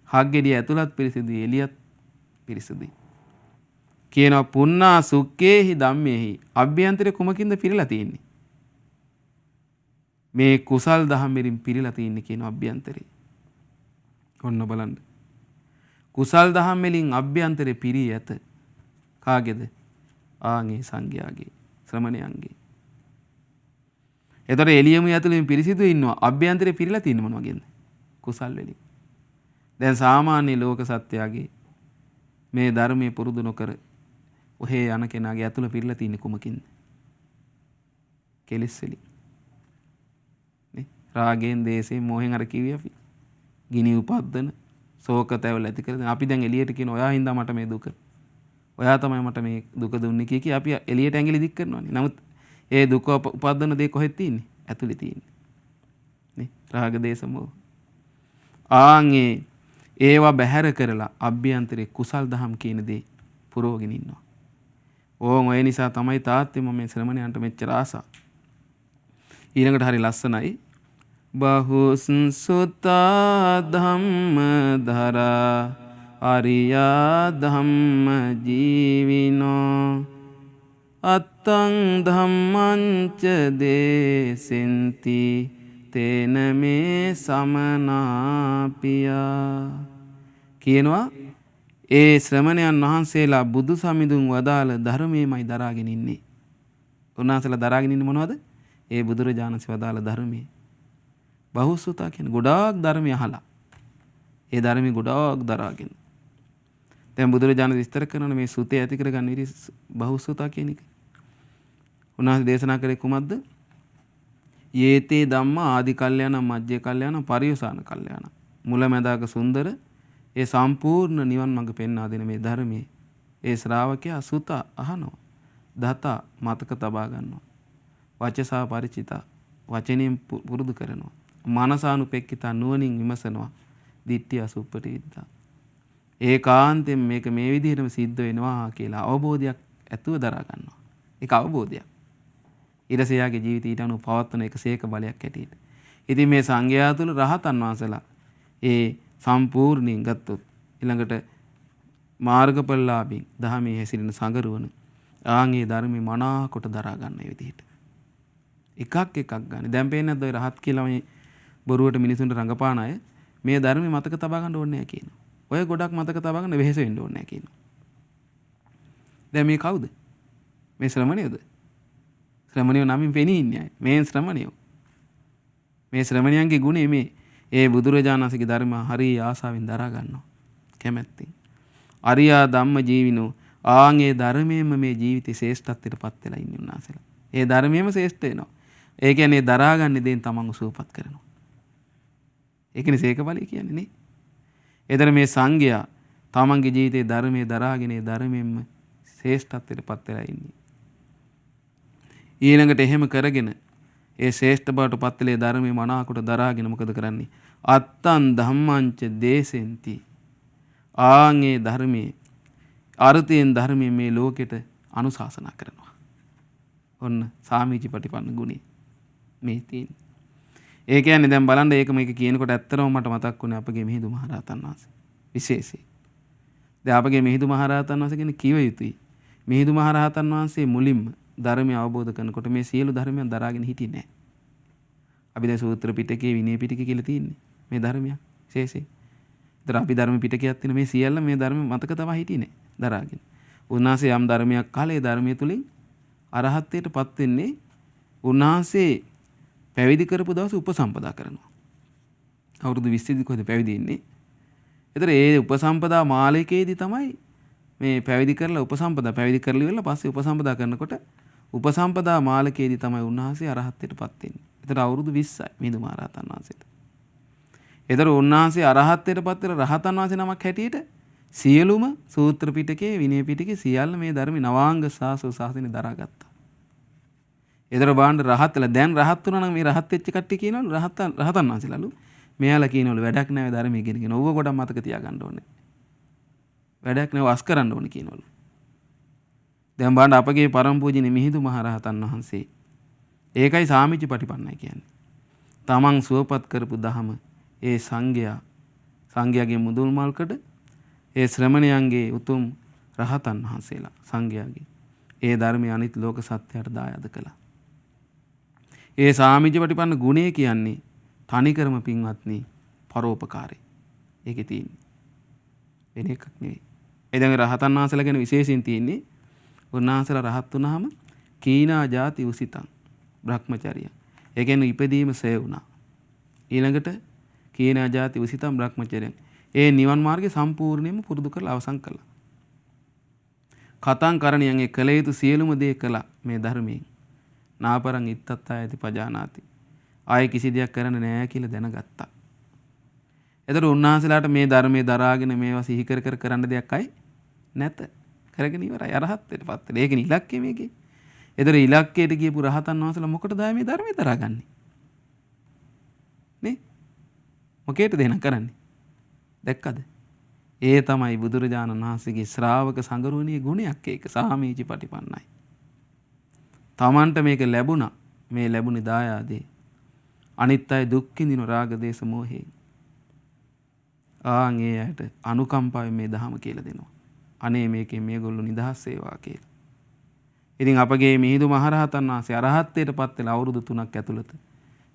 හක් ගෙඩිය ඇතුළත් පිරිසිදුයි එළියත් පිරිසිදුයි. කියනවා පුන්නා සුක්කේහි ධම්මේහි අභ්‍යන්තරේ කුමකින්ද පිරීලා තියෙන්නේ? මේ කුසල් දහම් වලින් පිරීලා තියෙන්නේ කියන අභ්‍යන්තරේ. ඔන්න බලන්න. කුසල් දහම් වලින් අභ්‍යන්තරේ පිරී ඇත. කාගේද? ආන්ගේ සංඝයාගේ ශ්‍රමණයන්ගේ. එතකොට එළියම ඇතුළෙන් පිරිසිදු ඉන්නවා. අභ්‍යන්තරේ පිරීලා තියෙන්නේ මොන වගේද? කුසල් වලින්. දැන් සාමාන්‍ය ලෝක සත්‍යයේ මේ ධර්මයේ පුරුදු නොකර ඔහේ යන කෙනාගේ ඇතුළ පිරීලා තියෙන්නේ කුමකින්ද? කෙලෙස් වලින්. නේ? රාගෙන්, දේශයෙන්, මොහෙන් අර කිව්වේ අපි. ගිනි උපද්දන, ශෝක තැවල ඇති කරගෙන අපි දැන් එළියට කියන ඔයා හින්දා මට මේ දුක. ඔයා තමයි මට මේ දුක දුන්නේ කිය අපි එළියට ඇඟිලි දික් කරනවානේ. නමුත් ඒ දුක උපද්දන දේ කොහෙද තියෙන්නේ? ඇතුලේ තියෙන්නේ. නේ? රාග, දේශ, මොහ. ආන්ගේ ඒවා බැහැර කරලා අභ්‍යන්තරේ කුසල් දහම් කියන දේ පුරවගෙන ඉන්නවා. ඕන් ඔය නිසා තමයි තාත්තේ මම මේ ශ්‍රමණයන්ට මෙච්චර ආසා. ඊළඟට හරි ලස්සනයි. බහුසුතා ධම්ම ධරා අරියා ධම්ම ජීවිනෝ අත්තං ධම්මංච දේසෙන්ති තේන මේ සමනාපියා කියනවා. ඒ ශ්‍රමණයන් වහන්සේලා බුදු සමිඳුන් වදාළ ධර්මයේමයි දරාගෙන ඉන්නේ. උන්වහන්සේලා දරාගෙන ඉන්නේ මොනවද? ඒ බුදුරජාණන් වහන්සේ වදාළ ධර්මයේ. බහුසුතා කියන්නේ ගොඩාක් ධර්මය අහලා. ඒ ධර්මයේ ගොඩාක් දරාගෙන. දැන් බුදුරජාණන් විස්තර කරන මේ සුතේ ඇති කරගන්න ඉරි බහුසුතා කියන එක. උන්වහන්සේ දේශනා කරේ කුමක්ද? යේතේ ධම්මා ආදි කල්යාණ මජ්ජේ කල්යාණ පරියෝසాన කල්යාණ. මුලැමැදාක සුන්දර ඒ සම්පූර්ණ නිවන් මඟ පෙන්වා දෙන මේ ධර්මයේ ඒ ශ්‍රාවකයා සුත අහනවා. දතා මතක තබා ගන්නවා. වචසා ಪರಿචිතා වචනෙන් පුරුදු කරනවා. මනසානුපෙක්කිතා නුවණින් විමසනවා. දිට්ඨිය සුප්පටිවිද්දා. ඒකාන්තයෙන් මේක මේ විදිහටම සිද්ධ වෙනවා කියලා අවබෝධයක් ඇතුව දරා ගන්නවා. ඒක අවබෝධයක්. ඊටසයාගේ ජීවිතය ඊට අනුව පවත්වන එක සේක බලයක් ඇටියෙට. ඉතින් මේ සංඝයා තුළ රහතන් වහන්සේලා ඒ සම්පූර්ණයෙන් ගත්තොත් ඊළඟට මාර්ගඵලලාභී දහමේ හැසිරෙන සංගරුවන ආන්ගේ ධර්මේ මනාකොට දරා ගන්න ඒ විදිහට. එකක් ගන්න. දැන් පේන්නේ නැද්ද ඔය රහත් කියලා මේ බොරුවට මිනිසුන්ට රඟපාන අය මේ ධර්මේ මතක තබා ගන්න ඕනේ නැහැ කියනවා. ඔය ගොඩක් මතක තබා ගන්න වෙහෙස වෙන්න ඕනේ නැහැ කියනවා. දැන් මේ කවුද? මේ ශ්‍රමණයෝද? ශ්‍රමණයෝ නමින් පෙනී ඉන්නේ අය. මේ ශ්‍රමණයෝ. මේ ශ්‍රමණයන්ගේ ගුණය මේ ඒ බුදුරජාණන් වහන්සේගේ ධර්ම හරිය ආසාවෙන් දරා ගන්නවා. කැමැත්තෙන්. අරියා ධම්ම ජීවිනෝ ආන්ගේ ධර්මයෙන්ම මේ ජීවිතේ ශ්‍රේෂ්ඨත්වයට පත් වෙලා ඉන්නේ උන්වහන්සේලා. ඒ ධර්මයෙන්ම ශ්‍රේෂ්ඨ වෙනවා. ඒ කියන්නේ දරාගන්නේ දෙයින් තමන්ව සූපපත් කරනවා. ඒකනේ සේක බලය කියන්නේ නේ. ඒතර මේ සංඝයා තමන්ගේ ජීවිතේ ධර්මයේ දරාගෙන ඒ ධර්මයෙන්ම ශ්‍රේෂ්ඨත්වයට පත් වෙලා ඉන්නේ. ඊළඟට එහෙම කරගෙන ඒ ශ්‍රේෂ්ඨ බවට පත් වෙලේ ධර්මයේ මනාකොට දරාගෙන මොකද කරන්නේ? අත්තං ධම්මංච දේසෙන්ති. ආන්ගේ ධර්මයේ අර්ථයෙන් ධර්මයේ මේ ලෝකෙට අනුශාසනා කරනවා. ඔන්න සාමීචි පටිපන්න ගුණය මේ තියෙන්නේ. ඒ කියන්නේ දැන් බලන්න මේක කියනකොට ඇත්තටම මට මතක් වුණේ අපගේ මිහිඳු මහරහතන් වහන්සේ විශේෂයෙන්. දැන් අපගේ මිහිඳු මහරහතන් වහන්සේ කියන්නේ කිව යුතුයි. මිහිඳු මහරහතන් වහන්සේ මුලින්ම ධර්මය අවබෝධ කරනකොට මේ සියලු ධර්මයන් දරාගෙන හිටියේ නැහැ. අපි දැන් සූත්‍ර පිටකයේ විනය පිටකයේ කියලා තියෙන්නේ මේ ධර්මයක් විශේෂයෙන්. ඒතර අපි ධර්ම පිටකයක් තියෙන මේ සියල්ල මේ ධර්ම මතක තමයි හිටියේ නැහැ දරාගෙන. උන්වහන්සේ යම් ධර්මයක් කාලේ ධර්මයේ තුලින් අරහත්ත්වයටපත් වෙන්නේ උන්වහන්සේ පැවිදි කරපු දවසේ උපසම්පදා කරනවා. අවුරුදු 20 කොහෙද පැවිදි වෙන්නේ. ඒතර ඒ උපසම්පදා මාලිකයේදී තමයි මේ පැවිදි කරලා පැවිදි කරලි වෙලා පස්සේ උපසම්පදා කරනකොට උපසම්පදා මාලිකයේදී තමයි උන්වහන්සේ අරහත්ත්වයටපත් වෙන්නේ. ඒතර අවුරුදු 20යි මිහිඳු මහරහතන් වහන්සේට. ඒතර උන්වහන්සේ අරහත්ත්වයටපත් වෙලා රහතන් වහන්සේ නමක් හැටියට සියලුම සූත්‍ර පිටකයේ විනය පිටකයේ සියල්ල මේ ධර්ම නවාංග ශාසනය දරාගත්තා. ඒතර බාණ්ඩ රහත්ලා දැන් රහත් වුණා නම් මේ රහත් වෙච්ච කට්ටිය කියනවලු රහතන් වහන්සේලාලු මෙයාලා කියනවලු වැඩක් නැහැ ධර්ම ඉගෙනගෙන ඕව ගොඩක් මතක තියාගන්න ඕනේ. වැඩක් නැහැ වස් කරන්න ඕනේ කියනවලු. දැන් බාණ්ඩ අපගේ පරම පූජනීය මිහිඳු මහරහතන් වහන්සේ ඒකයි සාමිච්ච පටිපන්නයි කියන්නේ. තමන් සුවපත් කරපු දහම ඒ සංඝයාගේ මුදුල් මල්කඩ ඒ ශ්‍රමණයන්ගේ උතුම් රහතන් වහන්සේලා සංඝයාගේ ඒ ධර්මය අනිත් ලෝක සත්‍යයට දායාද කළා. ඒ සාමිච්ච පටිපන්න ගුණය කියන්නේ තනිකරම පින්වත්නි පරෝපකාරය. ඒකේ තියෙන්නේ. වෙන එකක් නෙවෙයි. ඒ දැන් රහතන් වහන්සේලා ගැන විශේෂයෙන් තියෙන්නේ උන්වහන්සේලා රහත් වුණාම කීනා ජාති උසිතං බ්‍රහ්මචර්ය. ඒ කියන්නේ ඉපදීම සෑ වුණා. ඊළඟට කීනා ජාති උසිතං බ්‍රහ්මචර්යං. ඒ නිවන් මාර්ගය සම්පූර්ණයෙන්ම පුරුදු කරලා අවසන් කළා. කතං කරණියන් ඒ කළ යුතු සියලුම දේ කළා මේ ධර්මයෙන්. නාපරං ඉත්තත්තායති පජානාති. ආයේ කිසි දෙයක් කරන්න නෑ කියලා දැනගත්තා. එතකොට උන්වහන්සේලාට මේ ධර්මයේ දරාගෙන මේවා සිහි කර කරන්න දෙයක් අයි නැත. කරගෙන ඉවරයි අරහත්ත්වයට පත් වෙලා. ඒකනේ ඉලක්කය මේකේ. එතකොට ඉලක්කයට ගියපු රහතන් වහන්සේලා මොකටද මේ ධර්මයේ දරාගන්නේ? නේ? මොකේද දෙන කරන්නේ? දැක්කද? ඒ තමයි බුදුරජාණන් වහන්සේගේ ශ්‍රාවක සංගරුවණී ගුණයක් ඒක සාමීචි පටිපන්නයි. තමන්ට මේක ලැබුණා. මේ ලැබුණේ දායාදේ. අනිත් අය දුක් විඳින රාග දේශ මොහේ. ආන් ඒ ඇයට අනුකම්පාවෙන් මේ ධහම කියලා දෙනවා. අනේ මේකෙන් මේගොල්ලෝ නිදහස් වේවා කියලා. ඉතින් අපගේ මිහිඳු මහරහතන් වහන්සේ අරහත්ත්වයටපත් වෙලා අවුරුදු 3ක් ඇතුළත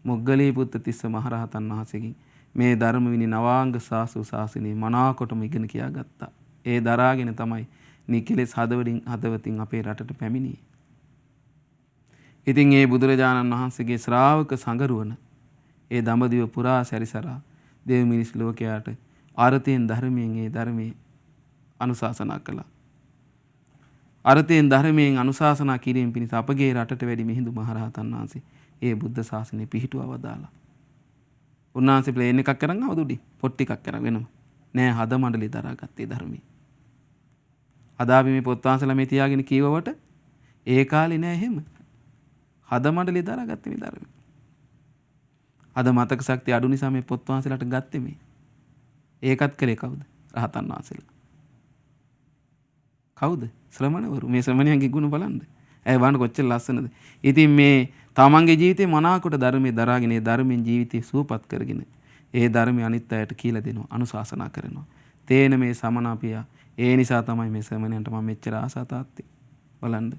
මොග්ගලී පුත්ත තිස්ස මහරහතන් වහන්සේගෙන් මේ ධර්ම විනි නවාංග ශාසනය මනාකොටම ඉගෙන කියාගත්තා. ඒ දරාගෙන තමයි නිකලෙස් හදවතින් අපේ රටට පැමිණියේ. ඉතින් ඒ බුදුරජාණන් වහන්සේගේ ශ්‍රාවක සංගරුවන ඒ දඹදිව පුරා සැරිසරා දේව මිනිස් ලෝකයාට අර්ථයෙන් ධර්මයෙන් ඒ ධර්මයේ අනුශාසනා කළා. අර්ථයෙන් ධර්මයෙන් අනුශාසනා කිරීම පිණිස අපගේ රටට වැඩි මිහිඳු මහරහතන් වහන්සේ ඒ බුද්ධ ශාසනය පිහිටුවා වදාලා. උන්වහන්සේ ප්ලේන් එකක් කරන් ආවද උඩින් පොට් ටිකක් කරන් වෙනම නෑ හද මණ්ඩලේ දරාගත්තේ ධර්මයේ. අද අපි මේ පොත් වහන්සලා මේ තියාගෙන කීවවට ඒ කාලේ නෑ එහෙම. හද මණ්ඩලේ දරාගත්තේ මේ ධර්මයේ. අද මතක ශක්තිය අඩු නිසා මේ පොත් වහන්සලාට ගත්තේ මේ. ඒකත් කළේ කවුද? රහතන් වහන්සේලා. කවුද? ශ්‍රමණවරු. මේ ශ්‍රමණයන්ගේ ගුණ බලන්න. ඇයි වань කොච්චර ලස්සනද. ඉතින් මේ තමන්ගේ ජීවිතේ මනාකොට ධර්මයේ දරාගෙන ඒ ධර්මයෙන් ජීවිතේ සුවපත් කරගෙන ඒ ධර්මය අනිත් අයට කියලා දෙනවා අනුශාසනා කරනවා. තේන මේ සමනාපියා. ඒ නිසා තමයි මේ ශ්‍රමණයන්ට මම මෙච්චර ආසා තාත්තේ. බලන්න.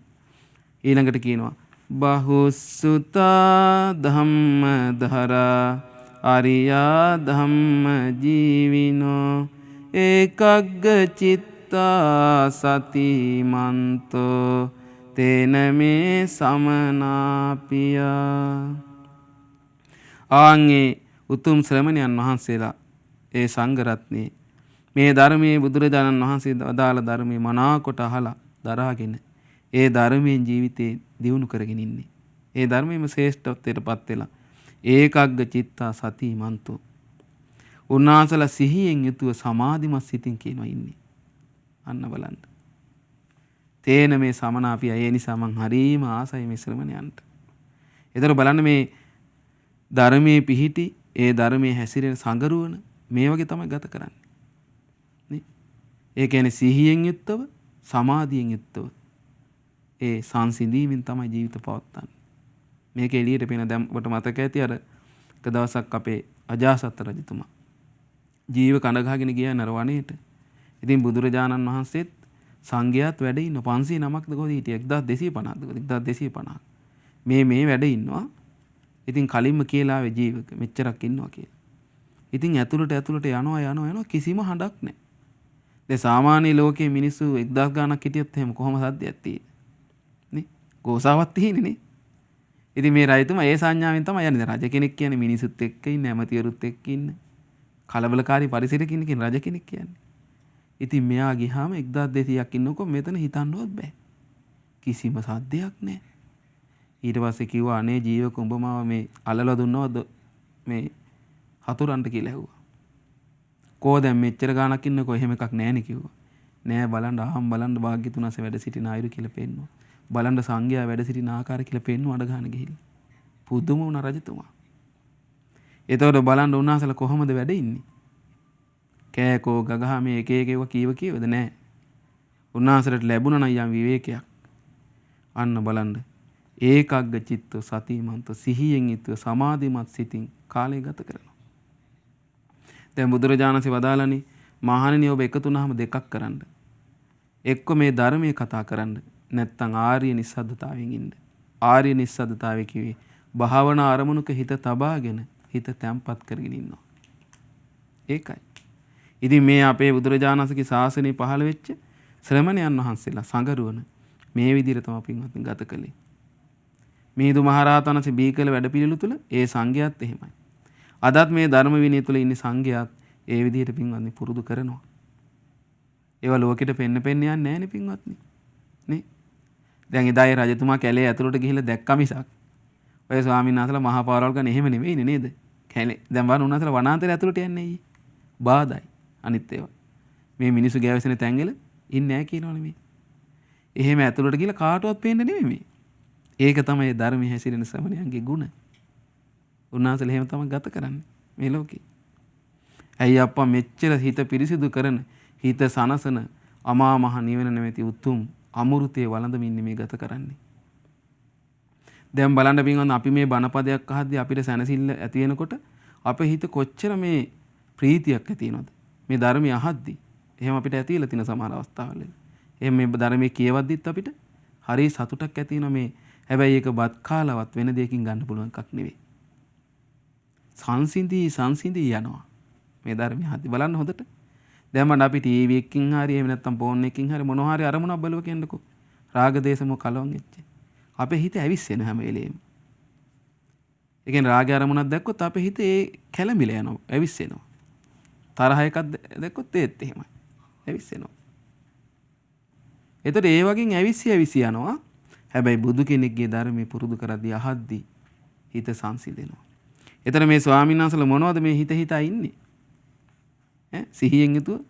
ඊළඟට කියනවා බහුසුතා ධම්මධරා අරියා ධම්ම ජීවිනෝ ඒකග්ග චිත්තා සතිමන්තෝ තේන මේ සමනාපියා. ආන්ගේ උතුම් ශ්‍රමණයන් වහන්සේලා ඒ සංඝරත්නයේ මේ ධර්මයේ බුදුරජාණන් වහන්සේ වදාළ ධර්මයේ මනාකොට අහලා දරාගෙන ඒ ධර්මයෙන් ජීවිතේ දියුණු කරගෙන ඉන්නේ. ඒ ධර්මයේම ශ්‍රේෂ්ඨත්වයටපත් වෙලා ඒකග්ග චිත්තා සතිමන්තෝ. උන්වහන්සේලා සිහියෙන් යුතුව සමාධිමත් සිතින් කියනවා ඉන්නේ. අන්න බලන්න. තේන මේ සමනාපිය. ඒ නිසා මං හරීම ආසයි මේ ශ්‍රමණයන්ට. ඒතර බලන්න මේ ධර්මයේ පිහිටි ඒ ධර්මයේ හැසිරෙන සංගරුවන මේ වගේ තමයි ගත කරන්නේ. නේ? ඒ කියන්නේ සිහියෙන් යුක්තව, සමාධියෙන් යුක්තව ඒ සංසිඳීමෙන් තමයි ජීවිත පවත්වන්නේ. මේක එළියට පේන දැන් ඔබට මතක ඇති අර එක දවසක් අපේ අජාසත් රජතුමා ජීව කඳ ගහගෙන ගියා නර වනයේට. ඉතින් බුදුරජාණන් වහන්සේත් සංඝයාත් වැඩ ඉන්න 509ක්ද කොහොද හිටියේ 1250ක්ද 1250ක්. මේ වැඩ ඉන්නවා. ඉතින් කලින්ම කියලා ආවේ ජීවක මෙච්චරක් ඉන්නවා කියලා. ඉතින් ඇතුළට යනවා කිසිම හඬක් නැහැ. දැන් සාමාන්‍ය ලෝකයේ මිනිස්සු 1000 ගාණක් හිටියොත් එහෙම කොහොම සද්දයක් තියෙන්නේ? නේ? ගෝසාවක් තියෙන්නේ නේ. ඉතින් මේ රජතුමා ඒ සංඥාවෙන් තමයි යන්නේ. රජ කෙනෙක් කියන්නේ මිනිසුත් එක්ක ඉන්න, ඇමතිවරුත් එක්ක ඉන්න. කලබලකාරී පරිසරයක ඉන්න කෙන රජ කෙනෙක් කියන්නේ. ඉතින් මෙයා ගියාම 1200ක් ඉන්නකො මෙතන හිතන්නවත් බෑ. කිසිම සද්දයක් නැහැ. ඊට පස්සේ කිව්වා අනේ ජීවක උඹ මාව මේ අල්ලලා දුන්නවද මේ හතුරන්ට කියලා ඇහුවා. කෝ දැන් මෙච්චර ගාණක් ඉන්නකො එහෙම එකක් නැහැනේ කිව්වා. නෑ බලන්න අහම් බලන්න භාග්‍යතුන් වහන්සේ වැඩ සිටින ආයුරු කියලා පෙන්නවා. බලන්න සංඝයා වැඩ සිටින ආකාරය කියලා පෙන්නවා අඩ ගන්න ගිහිල්ලා. පුදුම වුණා රජතුමා. එතකොට බලන්න උන්වහන්සේලා කොහොමද වැඩ ඉන්නේ? කෑකෝ ගගහ මේ එක එක ඒවා කීවද නැහැ. උන්වහන්සේට ලැබුණා නම් යම් විවේකයක්. අන්න බලන්න. ඒකග්ග චිත්ත සතිමන්ත සිහියෙන් යුතුව සමාධිමත් සිතින් කාලය ගත කරනවා. දැන් බුදුරජාණන්සේ වදාළනේ මහණෙනි ඔබ එකතු වුණාම දෙකක් කරන්න. එක්ක මේ ධර්මයේ කතා කරන්න. නැත්නම් ආර්ය නිස්සද්දතාවයෙන් ඉන්න. ආර්ය නිස්සද්දතාවය කිව්වේ භාවනා අරමුණක හිත තබාගෙන හිත තැම්පත් කරගෙන ඉන්නවා. ඒකයි. ඉතින් මේ අපේ බුදුරජාණන්සේගේ ශාසනය පහළ වෙච්ච ශ්‍රමණයන් වහන්සේලා සංගරුවන මේ විදිහට තමයි පින්වත්නි ගත කළේ. මිහිඳු මහරහතන් වහන්සේ බීකල වැඩපිළිවෙල තුල ඒ සංඝයාත් එහෙමයි. අදත් මේ ධර්ම විනය තුල ඉන්න සංඝයාත් ඒ විදිහට පින්වත්නි පුරුදු කරනවා. ඒවා ලෝකෙට පෙන්න යන්නේ නැහැනේ පින්වත්නි. නේ? දැන් එදා ඒ රජතුමා කැලේ ඇතුළට ගිහිල්ලා දැක්ක මිසක් ඔය ස්වාමීන් වහන්සේලා මහා පාරවල් ගන්න එහෙම නෙවෙයිනේ නේද? කැලේ දැන් බලන්න උන්වහන්සේලා වනාන්තරය ඇතුළට යන්නේ අයියේ. බාදයි අනිත් ඒවා. මේ මිනිස්සු ගෑවෙසෙන තැන්වල ඉන්නේ නැහැ කියනවනේ මේ. එහෙම ඇතුළට ගිහලා කාටවත් පේන්නේ නෙමෙයි මේ. ඒක තමයි ධර්මයේ හැසිරෙන ශ්‍රමණයන්ගේ ගුණ. උන්වහන්සේලා එහෙම තමයි ගත කරන්නේ මේ ලෝකේ. ඇයි අප්පා මෙච්චර හිත පිරිසිදු කරන, හිත සනසන අමා මහ නිවන නැමැති උතුම් අමෘතයේ වළඳමින් මේ ගත කරන්නේ. දැන් බලන්න පින්වත්නි අපි මේ බණපදයක් අහද්දී අපිට සැනසෙල්ල ඇති වෙනකොට අපේ හිත කොච්චර මේ ප්‍රීතියක් ඇති වෙනවද? මේ ධර්මය අහද්දී. එහෙම අපිට ඇති වෙලා තියෙන සමහර අවස්ථාවල. එහෙම මේ ධර්මයේ කියවද්දිත් අපිට හරි සතුටක් ඇති වෙනවා මේ. හැබැයි ඒක බත් කාලවත් වෙන දෙයකින් ගන්න පුළුවන් එකක් නෙවෙයි. සංසිඳී යනවා. මේ ධර්මය අහද්දී බලන්න හොඳට. දැන් මම අපි ටීවී එකකින් හරි එහෙම නැත්නම් ෆෝන් එකකින් හරි මොනවා හරි අරමුණක් බලව කියන්නකෝ. රාග දේශ මොහ කලවම් වෙච්ච. අපේ හිත ඇවිස්සෙන හැම වෙලේම. ඒ කියන්නේ රාග අරමුණක් දැක්කොත් අපේ හිත ඒ කැළඹිලා යනවා, ඇවිස්සෙනවා. තරහ එකක් දැක්කොත් ඒත් එහෙමයි. ඇවිස්සෙනවා. එතකොට ඒ වගේ ඇවිස්සි යනවා. හැබැයි බුදු කෙනෙක්ගේ ධර්මයේ පුරුදු කරද්දී අහද්දී හිත සංසිඳෙනවා. එතන මේ ස්වාමීන් වහන්සේලා මොනවද මේ හිත ඉන්නේ? සිහියෙන් යුතුව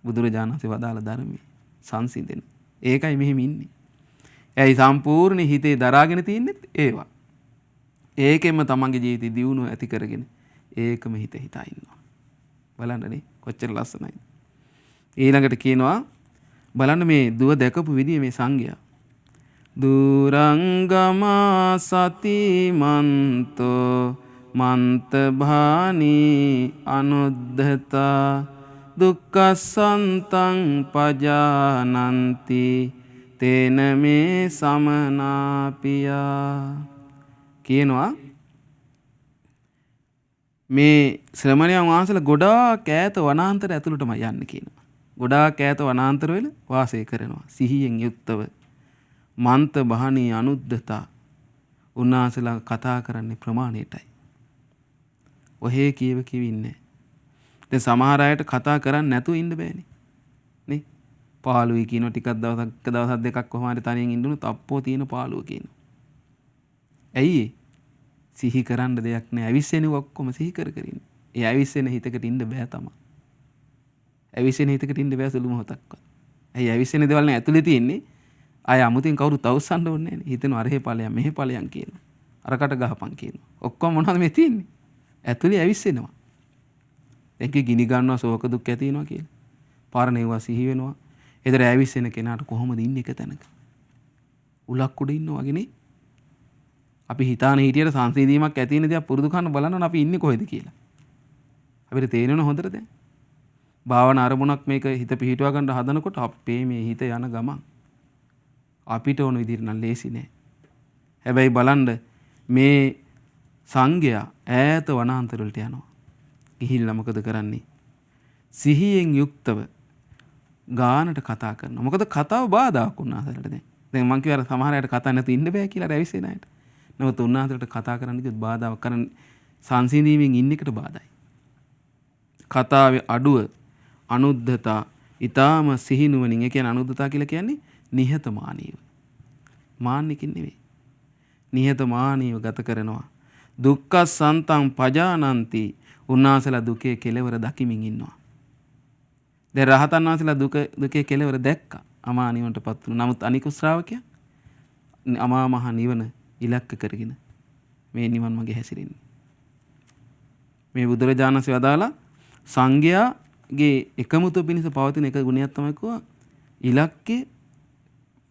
බුදුරජාණන් වහන්සේ වදාළ ධර්මයේ සංසිඳෙන. ඒකයි මෙහෙම ඉන්නේ. එයි සම්පූර්ණ හිතේ දරාගෙන තින්නෙත් ඒවා. ඒකෙම තමන්ගේ ජීවිතය දියුණුව ඇති කරගෙන ඒකම හිත හිතා ඉන්නවා. බලන්නනේ කොච්චර ලස්සනයිද. ඊළඟට කියනවා බලන්න මේ දුව දැකපු විදිය මේ සංඝයා. දුරංගමා සතිමන්තෝ මන්ත භානී අනුද්ධතා දුක්ඛසන්තං පජානන්ති තේන මේ සමනාපියා කියනවා මේ ශ්‍රමණයන් වහන්සේලා ගොඩාක් ඈත වනාන්තර ඇතුළටම යන්න කියනවා. ගොඩාක් ඈත වනාන්තර වල වාසය කරනවා. සිහියෙන් යුක්තව මන්ත බහණී අනුද්දතා උන්වහන්සේලා කතා කරන්නේ ප්‍රමාණයටයි. ඔහේ කියව ඉන්නේ. දැන් සමහර අයට කතා කරන්නේ නැතුව ඉන්න බෑනේ. නේ? පාළුයි කියනවා ටිකක් දවසක් දෙකක් කොහොම හරි තනියෙන් ඉඳුණොත් අප්පෝ තියෙන පාළුව කියනවා. ඇයි සිහි කරන්න දෙයක් නෑ. ඇවිස්සෙනේ ඔක්කොම සිහි කර ඉන්නේ. ඒ ඇවිස්සෙන හිතකට ඉන්න බෑ තමයි. ඇවිස්සෙන හිතකට ඉන්න බෑ සුළු මොහොතක්වත්. ඇයි ඇවිස්සෙන දේවල් නේ ඇතුලේ තියෙන්නේ. අය අමුතින් කවුරුත් අවස්සන්න ඕනේ නෑනේ. හිතෙනවා අරහේ ඵලයන් මෙහි ඵලයන් කියනවා. අරකට ගහපන් කියනවා. ඔක්කොම මොනවද මේ තියෙන්නේ? ඇතුලේ ඇවිස්සෙනවා. ඒකේ ගිනි ගන්නවා ශෝක දුක් ඇති වෙනවා කියලා. පරණ ඒවා සිහි වෙනවා. ඒතර ඇවිස්සෙන කෙනාට කොහොමද ඉන්නේ එක තැනක? උලක් උඩ ඉන්නවා වගේනේ. අපි හිතාන හිටියට සංසිඳීමක් ඇති වෙන දේ පුරුදු කරන බලනවා අපි ඉන්නේ කොහෙද කියලා. අපිට තේරෙනව හොඳට දැන්. භාවනා අරමුණක් මේක හිත පිහිටුවා ගන්න හදනකොට අපේ මේ හිත යන ගමන් අපිට ඕන විදිහට නම් ලේසි නෑ. හැබැයි බලන්න මේ සංඝයා ඈත වනාන්තර වලට යනවා. ගිහිල්ලා මොකද කරන්නේ? සිහියෙන් යුක්තව ගානට කතා කරනවා. මොකද කතාව බාධාක් උන්වහන්සේලාට දැන්. දැන් මං කියවර සමහර අයට කතා නැතුව ඉන්න බෑ කියලා රැවිසෙන අයට. නමුත් උන්වහන්සේලාට කතා කරන්න කිව්වොත් බාධාවක් කරන්නේ සංසිඳීමෙන් ඉන්න එකට බාධායි. කතාවේ අඩුව අනුද්ධතා ඊටාම සිහිනුවණින් ඒ කියන්නේ අනුද්ධතා කියලා කියන්නේ නිහතමානීව. මාන්නිකින් නෙවෙයි. නිහතමානීව ගත කරනවා. දුක්ඛ සන්තං පජානಂತಿ උන්වහන්සේලා දුකේ කෙලවර දකිමින් ඉන්නවා. දැන් රහතන් වහන්සේලා දුකේ කෙලවර දැක්කා. අමා නිවනටපත් වුණා. නමුත් අනිකුත් ශ්‍රාවකයා අමා මහ නිවන ඉලක්ක කරගෙන මේ නිවන් මාගේ හැසිරෙන්නේ. මේ බුදුරජාණන් වහන්සේ වදාලා සංඝයාගේ එකමුතු පිණිස පවතින එක ගුණයක් තමයි කිව්වා ඉලක්කේ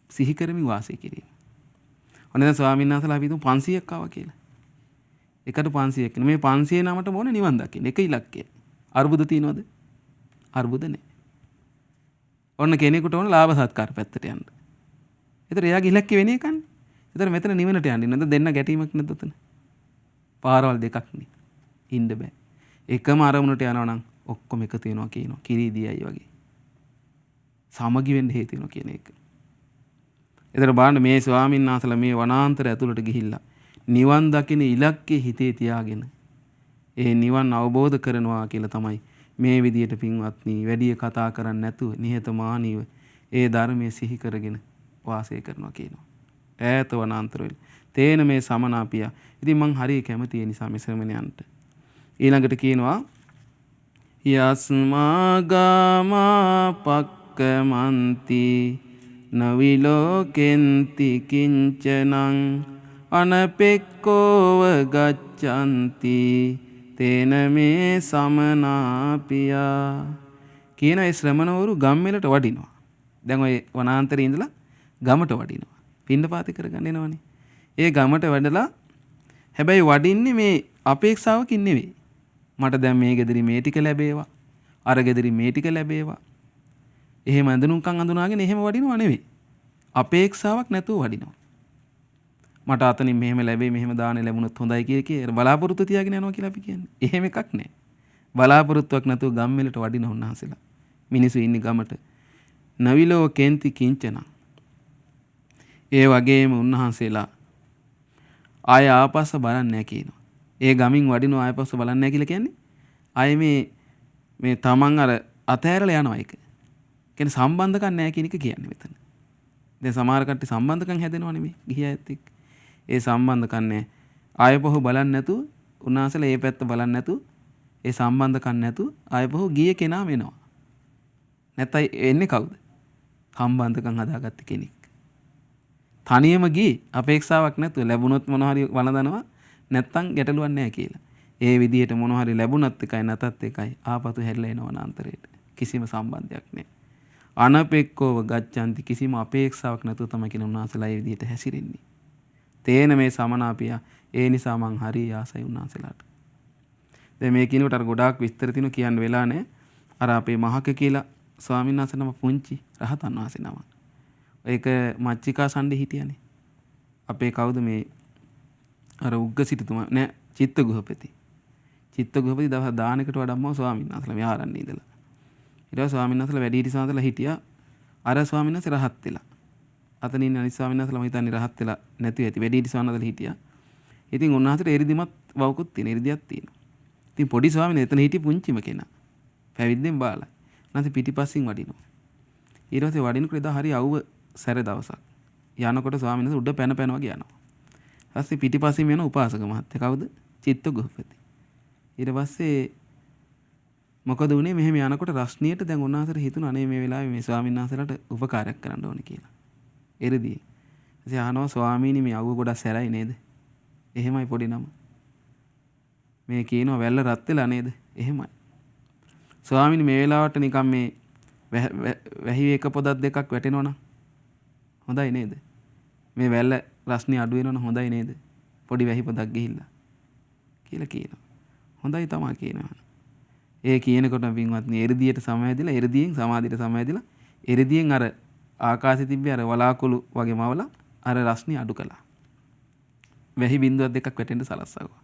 සිහි කරමින් වාසය කිරීම. ඔන්න දැන් ස්වාමීන් වහන්සේලා අපි හිතමු 500ක් ආවා කියලා. එකට 500ක් නේ. මේ 500 නමට මොන නිවන් දකින්න. එක ඉලක්කය. අර්බුද තියනවද? අර්බුද නැහැ. ඔන්න කෙනෙකුට ඕන ලාභ සත්කාර පැත්තට යන්න. ඒතර එයාගේ ඉලක්කය වෙන එකන්නේ. ඒතර මෙතන නිවනට යන්නේ නැද්ද? දෙන්න ගැටීමක් නැද්ද උතන? පාරවල් දෙකක් නේ. ඉන්න බෑ. එකම අරමුණට යනවා නම් ඔක්කොම එකතු වෙනවා කියනවා. කිරිදියයි වගේ. සමගි වෙන්න හේතු වෙනවා කියන එක. ඒතර බලන්න මේ ස්වාමීන් වහන්සේලා මේ වනාන්තර ඇතුළට ගිහිල්ලා නිවන් දකින ඉලක්කේ හිතේ තියාගෙන ඒ නිවන් අවබෝධ කරනවා කියලා තමයි මේ විදියට පින්වත්නි වැඩි කතා කරන්නේ නැතුව නිහතමානීව ඒ ධර්මයේ සිහි කරගෙන වාසය කරනවා කියනවා. ඈත වනාන්තරවල තේන මේ සමනාපිය. ඉතින් මං හරිය කැමති ඒ නිසා මේ ශ්‍රමණයන්ට. ඊළඟට කියනවා යස්මාගාමා පක්කමන්ති නවිලෝකෙන්ති කිංචනං අනපෙක්කෝව ගච්ඡanti තේන මේ සමනාපියා කියන ඒ ශ්‍රමණවරු ගම්මෙලට වඩිනවා. දැන් ඔය වනාන්තරේ ඉඳලා ගමට වඩිනවා. පින්නපාති කරගන්න එනවනේ. ඒ ගමට වැඩලා හැබැයි වඩින්නේ මේ අපේක්ෂාවකින් නෙවෙයි. මට දැන් මේ ගෙදරි මේ ටික ලැබේවා. අර ගෙදරි මේ ටික ලැබේවා. එහෙම අඳුනුම්කම් අඳුනාගෙන එහෙම වඩිනව නෙවෙයි. අපේක්ෂාවක් නැතුව වඩිනවා. මට අතනින් මෙහෙම ලැබෙයි මෙහෙම දාන ලැබුණොත් හොඳයි කිය බලාපොරොත්තු තියාගෙන යනවා කියලා අපි කියන්නේ. එහෙම එකක් නැහැ. බලාපොරොත්තුවක් නැතුව ගම්මෙලට වඩින උන්වහන්සේලා. මිනිස්සු ඉන්නේ ගමට. නවිලෝ කේන්ති කිංචන. ඒ වගේම උන්වහන්සේලා ආය ආපස්ස බලන්නේ නැහැ කියනවා. ඒ ගමින් වඩිනව ආයපස්ස බලන්නේ නැහැ කියලා කියන්නේ ආය මේ තමන් අර අතෑරලා යනවා ඒක. කියන්නේ සම්බන්ධකම් නැහැ කියන එක කියන්නේ මෙතන. දැන් සමහර කට්ටිය සම්බන්ධකම් හැදෙනවනේ මේ ගිහියත් එක්ක. ඒ සම්බන්ධකම් නැහැ. ආයපහුව බලන්නේ නැතුව උන්වහන්සේලා ඒ පැත්ත බලන්නේ නැතුව ඒ සම්බන්ධකම් නැතුව ආයපහුව ගියේ කෙනාම එනවා. නැත්නම් එන්නේ කවුද? සම්බන්ධකම් හදාගත්ත කෙනෙක්. තනියම ගියේ අපේක්ෂාවක් නැතුව ලැබුණොත් මොනවා හරි වළඳනවා නැත්නම් ගැටලුවක් නැහැ කියලා. ඒ විදිහට මොනවා හරි ලැබුණත් එකයි නැතත් එකයි ආපතු හැරිලා එනවා අනාන්තරයට. කිසිම සම්බන්ධයක් නැහැ. අනපෙක්කෝව ගච්ඡanti කිසිම අපේක්ෂාවක් නැතුව තමයි කියන උන්වහන්සේලා ඒ විදිහට හැසිරෙන්නේ. තේන මේ සමනාපිය ඒ නිසා මං හරි ආසයි උන්වහන්සේලාට. දැන් මේ කිනකොට අර ගොඩාක් විස්තර තියෙනවා කියන්න වෙලා නැහැ. අර අපේ මහක කියලා ස්වාමීන් වහන්සේ නම පුංචි රහතන් වහන්සේ නම. ඒක මච්චිකා සම්ඩි හිටියනේ. අපේ කවුද මේ අර උග්ග සිටුතුමා නෑ චිත්තගුහපති. චිත්තගුහපති දවස් දානකට වඩම්මව ස්වාමීන් වහන්සේලා මෙහා ආරන්නේ ඉඳලා. ඊට පස්සේ ස්වාමීන් වහන්සේලා වැඩිහිටි සාන්තලා හිටියා. අර ස්වාමීන් වහන්සේ රහත් වෙලා. අතනින් අනිත් ස්වාමීන් වහන්සේලා මම හිතන්නේ රහත් වෙලා නැති ඇති. වැඩිහිටි ස්වාමීන් හිටියා. ඉතින් උන්වහන්සේට එරිදිමත් වවුකුත් තියෙන එරිදියක් තියෙනවා. ඉතින් පොඩි ස්වාමීන් එතන හිටිය පුංචිම කෙනා. පැවිද්දෙන් බාලා. නැත්නම් පිටිපස්සෙන් වඩිනවා. ඊට පස්සේ වඩිනකොට එදා හරි අවුව සැර දවසක්. යනකොට ස්වාමීන් වහන්සේ උඩ පැන වගේ යනවා. ඊපස්සේ පිටිපස්සෙන් යන උපාසක මහත්තයා කවුද? චිත්තගුහපති. ඊට පස්සේ මොකද උනේ මෙහෙම යනකොට රස්නියට දැන් උන්වහන්සේට හිතුණා අනේ මේ වෙලාවේ මේ ස්වාමීන් වහන්සේලාට උපකාරයක් කරන්න ඕනේ කියලා. එරිදී. ඊට අහනවා ස්වාමීනි මේ අවුව ගොඩක් සැරයි නේද? එහෙමයි පොඩි නම. මේ කියනවා වැල්ල රත් වෙලා නේද? එහෙමයි. ස්වාමීනි මේ වෙලාවට නිකන් මේ වැහි එක පොදක් දෙකක් වැටෙනවනම් හොඳයි නේද? මේ වැල්ල රස්නේ අඩු වෙනවනම් හොඳයි නේද? පොඩි වැහි පොදක් ගිහිල්ලා කියලා කියනවා. හොඳයි තමයි කියනවා. ඒ කියනකොට පින්වත්නි එ르දියට සමවැදිලා එ르දියෙන් සමාධියට සමවැදිලා එ르දියෙන් අර ආකාශෙ තිබ්බේ අර වලාකුළු වගේ මවලා අර රස්නේ අඩු කළා. වැහි බින්දුවක් දෙකක් වැටෙන්න සලස්සුවා.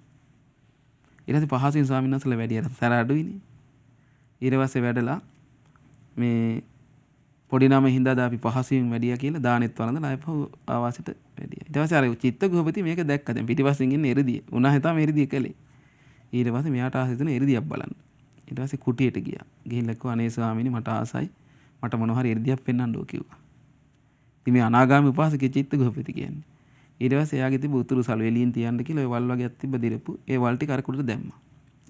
ඊට පස්සේ පහසුවෙන් ස්වාමීන් වහන්සේලා වැඩි අර සැර අඩුයිනේ. ඊට පස්සේ වැඩලා මේ පොඩි නම හින්දා අපි පහසුවෙන් වැඩියා කියලා දානෙත් වළඳලා ආයපහු ආවාසයට වැඩියා. ඊට පස්සේ අර චිත්ත ගෘහපති මේක දැක්කා. දැන් පිටිපස්සෙන් ඉන්නේ එ르දිය. උනා හිතා මේ එ르දිය කළේ. ඊට පස්සේ මෙයාට ආස හිතුනේ එ르දියක් බලන්න. ඊට පස්සේ කුටියට ගියා. ගිහිල්ලා කිව්වා අනේ ස්වාමීනි මට ආසයි. මට මොන හරි එ르දියක් පෙන්වන්න ඕක කිව්වා. ඉතින් මේ අනාගාමී උපාසකේ චිත්ත ගෘහපති කියන්නේ. ඊට පස්සේ එයාගේ තිබ්බ උතුරු සළු එළියෙන් තියන්න කියලා ඔය වල් වගේක් තිබ්බ දිරපු. ඒ වල් ටික අර කුටට දැම්මා.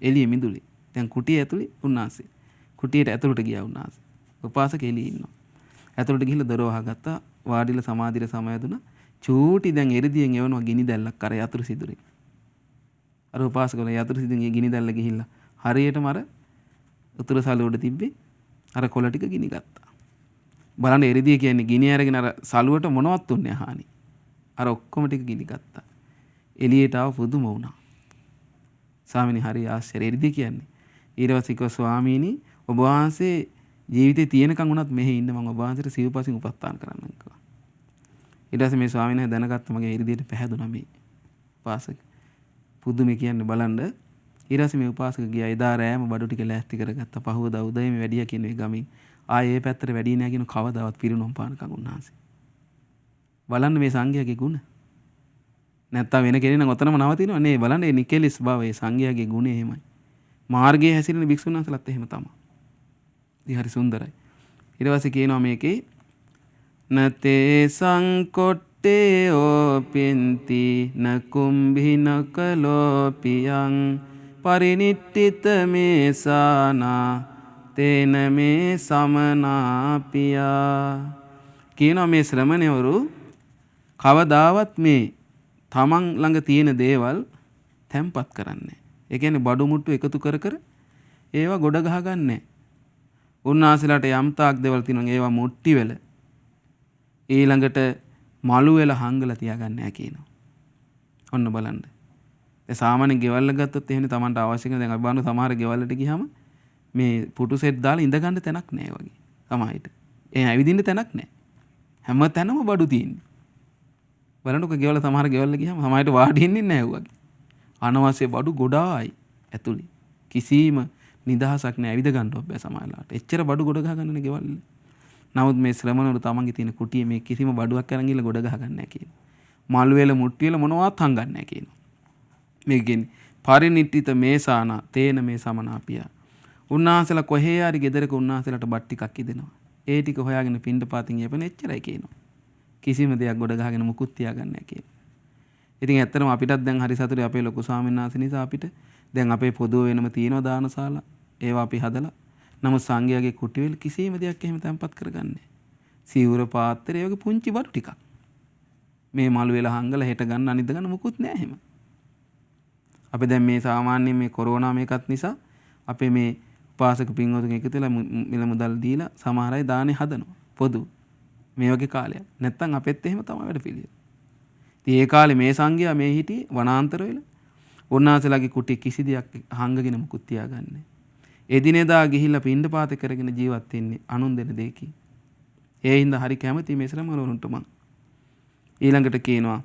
එළියේ මිදුලේ. දැන් කුටිය ඇතුලේ උන්නාසේ. කුටියට ඇතුළට ගියා උන්නාසේ. උපාසක එළියේ ඉන්නවා. ඇතුළට ගිහිල්ලා දොර වහගත්තා. වාඩිලා සමාධියට සමයදුනා. චූටි දැන් එ르දියෙන් එවනවා ගිනි දැල්ලක් අර යතුරු සිදුරේ. අර උපාසකවල යතුරු සිදුරේ ගිනි දැල්ල ගිහිල්ලා හරියටම අර උතුරු සළුව උඩ තිබ්බේ අර කොළ ටික ගිනි ගත්තා. බලන්න එ르දිය කියන්නේ ගිනි අරගෙන අර සළුවට මොනවත් උන්නේ හානි. අර ඔක්කොම ටික ගිනි ගත්තා. එළියට ආව පුදුම වුණා. ස්වාමීනි හරි ආශ්චර්ය එ르දිය කියන්නේ. ඊට පස්සේ කිව්වා ස්වාමීනි ඔබ වහන්සේ ජීවිතේ තියෙනකන් උනත් මෙහෙ ඉන්න මම ඔබ වහන්සේට සිව්පසින් උපස්ථාන කරන්නම් කිව්වා. ඊට පස්සේ මේ ස්වාමීන් වහන්සේ දැනගත්ත මගේ එ르දියට පැහැදුනා මේ උපාසක. පුදුමේ කියන්නේ බලන්න. ඊට පස්සේ මේ උපාසක ගියා එදා රෑම බඩු ටික ලෑස්ති කරගත්තා. පහුවදා උදේම වැඩියා කියන මේ ගමින් ආයේ ඒ පැත්තට වැඩි නෑ කියන කවදාවත් පිරිනොම් පානකම් උන්වහන්සේ. බලන්න මේ සංඝයාගේ ගුණ. නැත්තම් වෙන කෙනෙක් නම් ඔතනම නවතිනව නේ. බලන්න මේ නිකෙලිස් බව ඒ සංඝයාගේ ගුණය එහෙමයි. මාර්ගයේ හැසිරෙන භික්ෂුන් වහන්සේලාත් එහෙම තමයි. ඉතින් හරි සුන්දරයි. ඊට පස්සේ කියනවා මේකේ නතේ සංකොට්ටේ ඕපින්ති නකුම්භි නකලෝපියං පරිනිට්ඨිත මේසානා තේන මේ සමනාපියා. කියනවා මේ ශ්‍රමණයවරු කවදාවත් මේ තමන් ළඟ තියෙන දේවල් තැම්පත් කරන්නේ. ඒ කියන්නේ බඩු මුට්ටු එකතු කර කර ඒවා ගොඩ ගහගන්නේ. උන්වහන්සේලාට යම් තාක් දේවල් තියෙනවා ඒවා මුට්ටි වෙල ඊළඟට මලු වෙල හංගලා තියාගන්න නැහැ කියනවා. ඔන්න බලන්න. ඒ සාමාන්‍ය ගෙවල් ගත්තොත් එහෙනේ Tamanට අවශ්‍ය කරන දැන් අපි බලන්න සමහර ගෙවල්ලට ගියාම මේ පුටු සෙට් දාලා ඉඳ ගන්න තැනක් නැහැ වගේ. සමහරවිට. ඒ ඇවිදින්න තැනක් නැහැ. හැම තැනම බඩු තියෙන්නේ. බලන්නකො ගෙවල් සමහර ගෙවල් ගියාම සමහරවිට වාඩි වෙන්නේ නැහැ වගේ. අනවශ්‍ය බඩු ගොඩායි ඇතුලේ. කිසිම නිදහසක් නැහැ ඇවිද ගන්නවත් බෑ සමහරලාට. එච්චර බඩු ගොඩ ගහ ගන්නනේ ගෙවල්. නමුත් මේ ශ්‍රමණවරු තමන්ගේ තියෙන කුටියේ මේ කිසිම බඩුවක් අරන් ගිහලා ගොඩ ගහ ගන්න නැහැ කියනවා. මල් වේල මුට්ටි වේල මොනවත් හංගන්නේ නැහැ කියනවා. මේ කියන්නේ පරිනිට්ඨිත මේසානා තේන මේ සමනාපියා. උන්වහන්සේලා කොහේ හරි ගෙදරක උන්වහන්සේලාට බත් ටිකක් ඉදෙනවා. ඒ ටික හොයාගෙන පින්ඩ පාතින් යපන එච්චරයි කියනවා. කිසිම දෙයක් ගොඩ ගහගෙන මුකුත් තියාගන්නේ නැහැ කියනවා. ඉතින් ඇත්තටම අපිටත් දැන් හරි සතුටුයි අපේ ලොකු ස්වාමීන් වහන්සේ නිසා අපිට දැන් අපේ පොදුව වෙනම තියෙනවා දානශාලා. ඒවා අපි හදලා නමුත් සංඝයාගේ කුටිවල කිසිම දෙයක් එහෙම තැම්පත් කරගන්නේ. සිවුර පාත්‍රය වගේ පුංචි බඩු ටිකක්. මේ මළු වෙලා හංගලා හෙට ගන්න අනිද්ද ගන්න මුකුත් නෑ එහෙම. අපි දැන් මේ සාමාන්‍යයෙන් මේ කොරෝනා මේකත් නිසා අපේ මේ උපාසක පින්වතුන් එකතු වෙලා මිල මුදල් දීලා සමහර අය දානේ හදනවා. පොදු මේ වගේ කාලයක්. නැත්තම් අපෙත් එහෙම තමයි වැඩ පිළිවෙල. ඉතින් ඒ කාලේ මේ සංඝයා මේ හිටියේ වනාන්තර වෙල. උන්වහන්සේලාගේ කුටි කිසි දෙයක් හංගගෙන මුකුත් තියාගන්නේ. එදිනෙදා ගිහිල්ලා පින්ඩ පාත කරගෙන ජීවත් වෙන්නේ අනුන් දෙන දෙයකින්. ඒ හින්දා හරි කැමති මේ ශ්‍රමණවරුන්ට මං. ඊළඟට කියනවා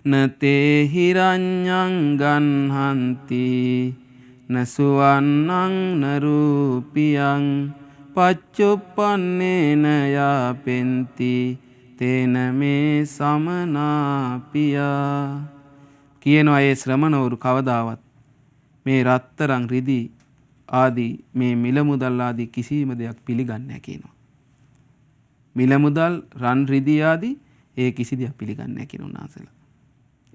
නතේ හිරඤ්ඤං ගන්හන්ති නසුවන්නං නරූපියං පච්චුප්පන්නේන යාපෙන්ති තේන මේ සමනාපියා. කියනවා ඒ ශ්‍රමණවරු කවදාවත් මේ රත්තරන් රිදී ආදී මේ මිල මුදල් ආදී කිසිම දෙයක් පිළිගන්නේ නැහැ කියනවා. මිල මුදල් රන් රිදී ආදී ඒ කිසි දෙයක් පිළිගන්නේ නැහැ කියන උන්වහන්සේලා.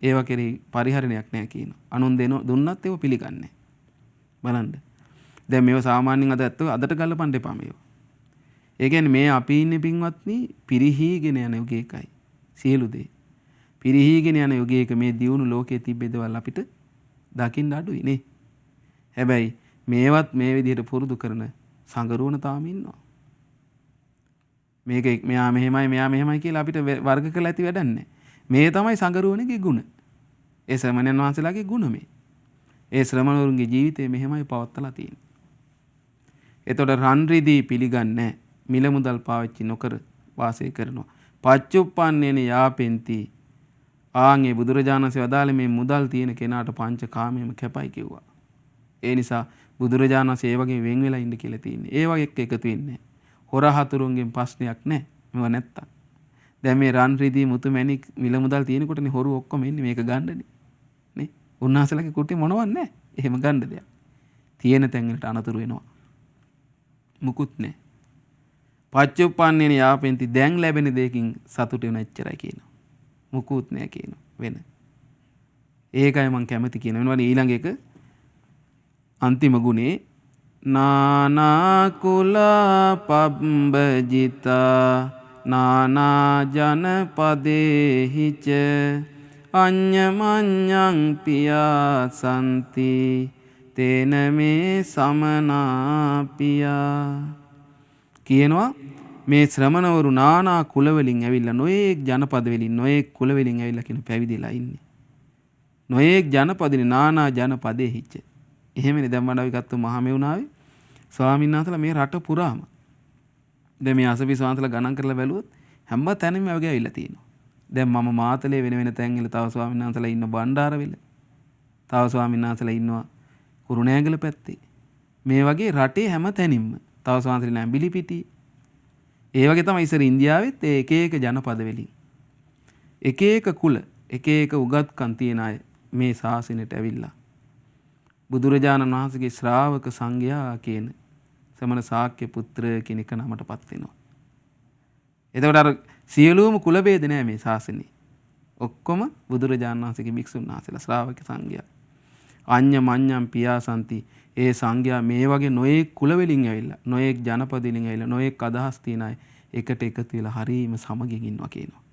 ඒවා කෙරෙහි පරිහරණයක් නැහැ කියනවා. අනුන් දුන්නත් ඒව පිළිගන්නේ නැහැ. බලන්න. දැන් මේව සාමාන්‍යයෙන් අදට ගල්ලපන්න එපා මේව. ඒ කියන්නේ මේ අපි ඉන්නේ පින්වත්නි පිරිහීගෙන යන යුගයකයි. සියලු දේ. පිරිහීගෙන යන යුගයක මේ දියුණු ලෝකයේ තිබෙදවල් අපිට දකින්න අඩුයි නේ. හැබැයි මේවත් මේ විදිහට පුරුදු කරන සංගරුවන තාම ඉන්නවා. මේක මෙයා මෙහෙමයි කියලා අපිට වර්ග කරලා ඇති වැඩක් නැහැ. මේ තමයි සංගරුවනගේ ගුණ. ඒ ශ්‍රමණයන් වහන්සේලාගේ ගුණ මේ. ඒ ශ්‍රමණවරුන්ගේ ජීවිතේ මෙහෙමයි පවත්ලා තියෙන්නේ. එතකොට රන් රිදී පිළිගන්නේ මිල මුදල් පාවිච්චි නොකර වාසය කරනවා. පච්චුප්පන්නේන යාපෙන්ති. ආන්ගේ බුදුරජාණන් වහන්සේ වදාළේ මේ මුදල් තියෙන කෙනාට පංච කාමයේම කැපයි කිව්වා. ඒ නිසා බුදුරජාණන් වහන්සේ ඒ වගේ වෙන් වෙලා ඉන්න කියලා තියෙන්නේ. ඒ වගේ එකතු වෙන්නේ. හොර හතුරුන්ගෙන් ප්‍රශ්නයක් නැහැ. මේවා නැත්තම්. දැන් මේ රන් රිදී මුතු මැණික් මිල මුදල් තියෙනකොටනේ හොරු ඔක්කොම එන්නේ මේක ගන්නනේ. නේ? උන්වහන්සේලාගේ කුටි මොනවත් නැහැ. එහෙම ගන්න දෙයක්. තියෙන තැන් වලට අනතුරු වෙනවා. මුකුත් නැහැ. පච්චුප්පන්නේන යාපෙන්ති දැන් ලැබෙන දෙයකින් සතුට වෙන එච්චරයි කියනවා. මුකුත් නැහැ කියනවා වෙන. ඒකයි මම කැමති කියන වෙනවා ඊළඟ එක අන්තිම ගුණේ නානා කුලා පබ්බජිතා නානා ජනපදේහිච අඤ්ඤමඤ්ඤං පියාසන්ති තේන මේ සමනාපියා කියනවා මේ ශ්‍රමණවරු නානා කුල වලින් ඇවිල්ලා නොයේක් ජනපද වලින් නොයේක් කුල වලින් ඇවිල්ලා කියන පැවිදිලා ඉන්නේ. නොයේක් ජනපදිනේ නානා ජනපදේ හිච්ච. එහෙමනේ දැන් මඩවි ගත්ත මහමෙවුනාවේ ස්වාමීන් වහන්සේලා මේ රට පුරාම දැන් මේ අසපි ස්වාමීන්වහන්සේලා ගණන් කරලා බැලුවොත් හැම තැනම වගේ ඇවිල්ලා තියෙනවා. දැන් මම මාතලේ වෙන වෙන තැන් වල තව ස්වාමීන් වහන්සේලා ඉන්න බණ්ඩාරවෙල. තව ස්වාමීන් වහන්සේලා ඉන්නවා කුරුණෑගල පැත්තේ. මේ වගේ රටේ හැම තැනින්ම තව ස්වාමීන් වහන්සේලා ඇඹිලිපිටියේ ඒ වගේ තමයි ඉස්සර ඉන්දියාවෙත් ඒ එක එක ජනපද වලින් එක එක කුල එක එක උගත්කම් තියන අය මේ ශාසනයට ඇවිල්ලා බුදුරජාණන් වහන්සේගේ ශ්‍රාවක සංඝයා කියන සමන ශාක්‍ය පුත්‍ර කියන එක නමටපත් වෙනවා. එතකොට අර සියලුම කුල ભેද නෑ මේ ශාසනේ. ඔක්කොම බුදුරජාණන් වහන්සේගේ භික්ෂුන් වහන්සේලා ශ්‍රාවක සංඝයා. අඤ්ඤ මඤ්ඤම් පියාසන්ති ඒ සංඝයා මේ වගේ නොයෙක් කුල වලින් ඇවිල්ලා නොයෙක් ජනපද වලින් ඇවිල්ලා නොයෙක් අදහස් තියන අය එකට එකතු වෙලා හරීම සමගින් ඉන්නවා කියනවා.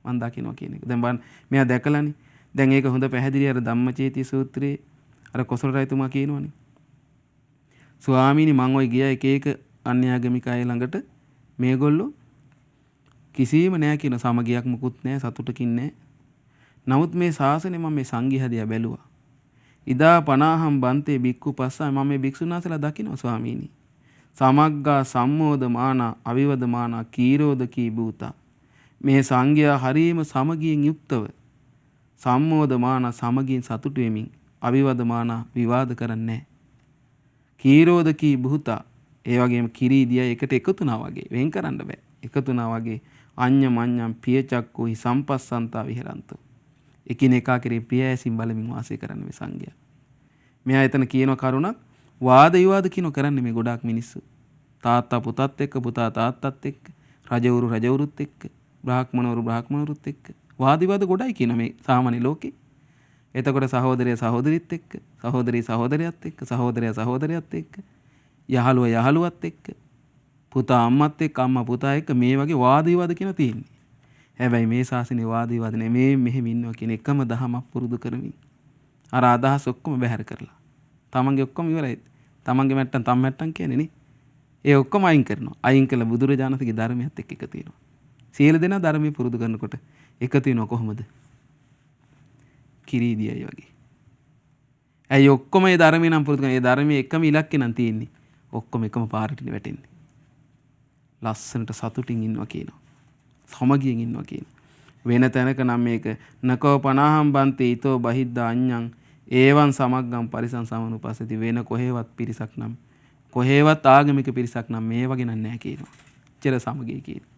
මම දකින්නවා කියන එක. දැන් බලන්න මෙයා දැකලානේ. දැන් ඒක හොඳ පැහැදිලි අර ධම්මචේති සූත්‍රයේ අර කොසල් රජතුමා කියනවනේ. ස්වාමීනි මං ඔය ගියා එක එක අන්‍යාගමික අය ළඟට මේගොල්ලෝ කිසිම නෑ කියන සමගියක් මුකුත් නෑ සතුටකින් නෑ. නමුත් මේ ශාසනේ මම මේ සංඝයා දිහා බැලුවා. ඉදා පනාහම් බන්තේ බික්කු පස්සා මම මේ භික්ෂුන් වහන්සේලා දකින්නවා ස්වාමීනි. සමග්ගා සම්මෝදමානා අවිවදමානා කීරෝදකී භූතා. මේ සංඝයා හරීම සමගියෙන් යුක්තව සම්මෝදමානා සමගියෙන් සතුටු වෙමින් අවිවදමානා විවාද කරන්නේ නැහැ. කීරෝදකී භූතා ඒ වගේම කිරීදියා එකට එකතු වුණා වගේ වෙන් කරන්න බෑ. එකතු වුණා වගේ අඤ්ඤ මඤ්ඤම් පියචක්කුහි සම්පස්සන්තා විහෙරන්තෝ. එකිනෙකා කෙරේ ප්‍රියයසින් බලමින් වාසය කරන්න මේ සංඝයා. මෙයා එතන කියන කරුණක් වාද විවාද කියන කරන්නේ මේ ගොඩාක් මිනිස්සු. තාත්තා පුතත් එක්ක පුතා තාත්තත් එක්ක රජවරු රජවරුත් එක්ක බ්‍රාහ්මණවරු බ්‍රාහ්මණවරුත් එක්ක වාද විවාද ගොඩයි කියන මේ සාමාන්‍ය ලෝකේ. එතකොට සහෝදරය සහෝදරිත් එක්ක සහෝදරී සහෝදරයත් එක්ක සහෝදරයා සහෝදරයත් එක්ක යහළුවා යහළුවත් එක්ක පුතා අම්මත් එක්ක අම්මා පුතා එක්ක මේ වගේ වාද විවාද කියන තියෙන්නේ. හැබැයි මේ ශාසනේ වාද විවාද නෙමේ මෙහෙම ඉන්නවා කියන එකම දහමක් පුරුදු කරමින් අර අදහස් ඔක්කොම බැහැර කරලා තමන්ගේ ඔක්කොම ඉවරයි. තමන්ගේ මැට්ටම් තම මැට්ටම් කියන්නේ නේ. ඒ ඔක්කොම අයින් කරනවා. අයින් කළ බුදුරජාණන්සේගේ ධර්මයත් එක්ක එකතු වෙනවා. සියලු දෙනා ධර්මයේ පුරුදු කරනකොට එකතු වෙනවා කොහොමද? කිරීදියයි වගේ. ඇයි ඔක්කොම මේ ධර්මේ නම් පුරුදු කරන ඒ ධර්මයේ එකම ඉලක්කේ නම් තියෙන්නේ. ඔක්කොම එකම පාරටනේ වැටෙන්නේ. ලස්සනට සතුටින් ඉන්නවා කියනවා. සමගියෙන් ඉන්නවා කියනවා. වෙන තැනක නම් මේක නකෝ පනාහම් බන්තේ ඊතෝ බහිද්දා අඤ්ඤං ඒවන් සමග්ගම් පරිසං සමනුපස්සති වෙන කොහෙවත් පිරිසක් නම් කොහෙවත් ආගමික පිරිසක් නම් මේ වගේ නැහැ කියනවා. චිර සමගිය කියනවා.